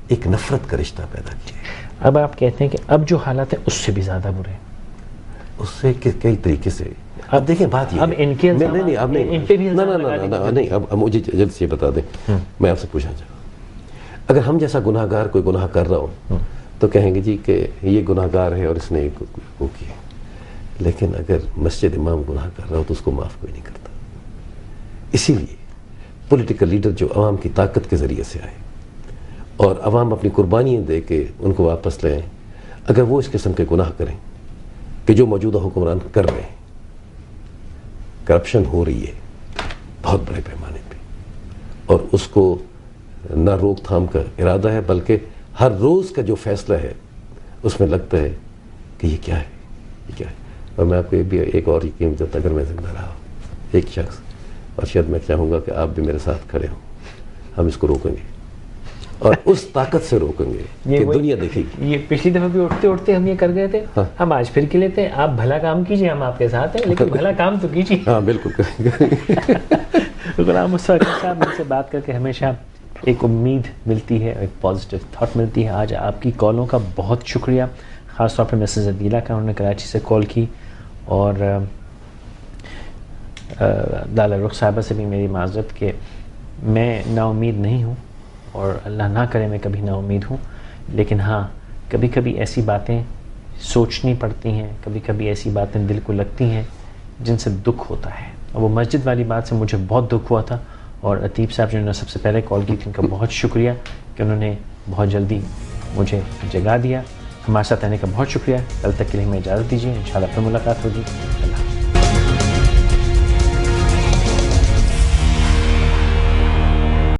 ایک نفرت کا رشتہ پیدا کیا ہے.
اب آپ کہتے ہیں کہ اب جو حالات ہیں اس سے بھی زیادہ برے ہیں.
اس سے کئی طریقے سے. اب دیکھیں بات یہ
اب ان کے
نہیں, اب مجھے جلد سے بتا دیں, میں آپ سے پوچھنا چاہوں, اگر ہم جیسا گناہ گار کوئی گناہ کر رہا ہو تو کہیں گے جی کہ یہ گناہ گار ہے اور اس نے وہ کیا. لیکن اگر مسجد امام گناہ کر رہا ہو تو اس کو معاف کوئی نہیں کرتا. اسی لیے پولیٹیکل لیڈر جو عوام کی طاقت کے ذریعے سے آئے اور عوام اپنی قربانیاں دے کے ان کو واپس لے آئیں, اگر وہ اس قسم کے گناہ کریں کہ جو موجودہ حکمران کر رہے ہیں, کرپشن ہو رہی ہے بہت بڑے پیمانے پہ, اور اس کو نہ روک تھام کا ارادہ ہے بلکہ ہر روز کا جو فیصلہ ہے اس میں لگتا ہے کہ یہ کیا ہے, یہ کیا ہے. اور میں آپ کو بھی ایک اور یقین دیتا, اگر میں زندہ رہا ایک شخص, اور شاید میں چاہوں گا کہ آپ بھی میرے ساتھ کھڑے ہوں, ہم اس کو روکیں گے اور اس طاقت سے روکیں گے کہ دنیا دیکھے گی.
یہ پچھلی دفعہ بھی اٹھتے اٹھتے ہم یہ کر گئے تھے, ہم آج پھر کے لیتے ہیں. آپ بھلا کام کیجئے, ہم آپ کے ساتھ ہیں, لیکن بھلا کام تو کیجئے.
ہاں بالکل.
غلام مصطفیٰ صاحب ان سے بات کر کے ہمیشہ ایک امید ملتی ہے, ایک پازیٹیو تھاٹ ملتی ہے. آج آپ کی کالوں کا بہت شکریہ, خاص طور پہ مسز عدیلہ کا, انہوں نے کراچی سے کال کی, اور لالہ رخ صاحبہ سے بھی میری معذرت کہ میں نا امید نہیں ہوں, اور اللہ نہ کرے میں کبھی نا امید ہوں, لیکن ہاں کبھی کبھی ایسی باتیں سوچنی پڑتی ہیں, کبھی کبھی ایسی باتیں دل کو لگتی ہیں جن سے دکھ ہوتا ہے. اور وہ مسجد والی بات سے مجھے بہت دکھ ہوا تھا, اور عتیب صاحب جنہوں نے سب سے پہلے کال کی تھی, ان کا بہت شکریہ کہ انہوں نے بہت جلدی مجھے جگا دیا. ہمارے ساتھ رہنے کا بہت شکریہ. کل تک کے لیے ہمیں اجازت دیجیے, انشاءاللہ پھر ملاقات ہوگی.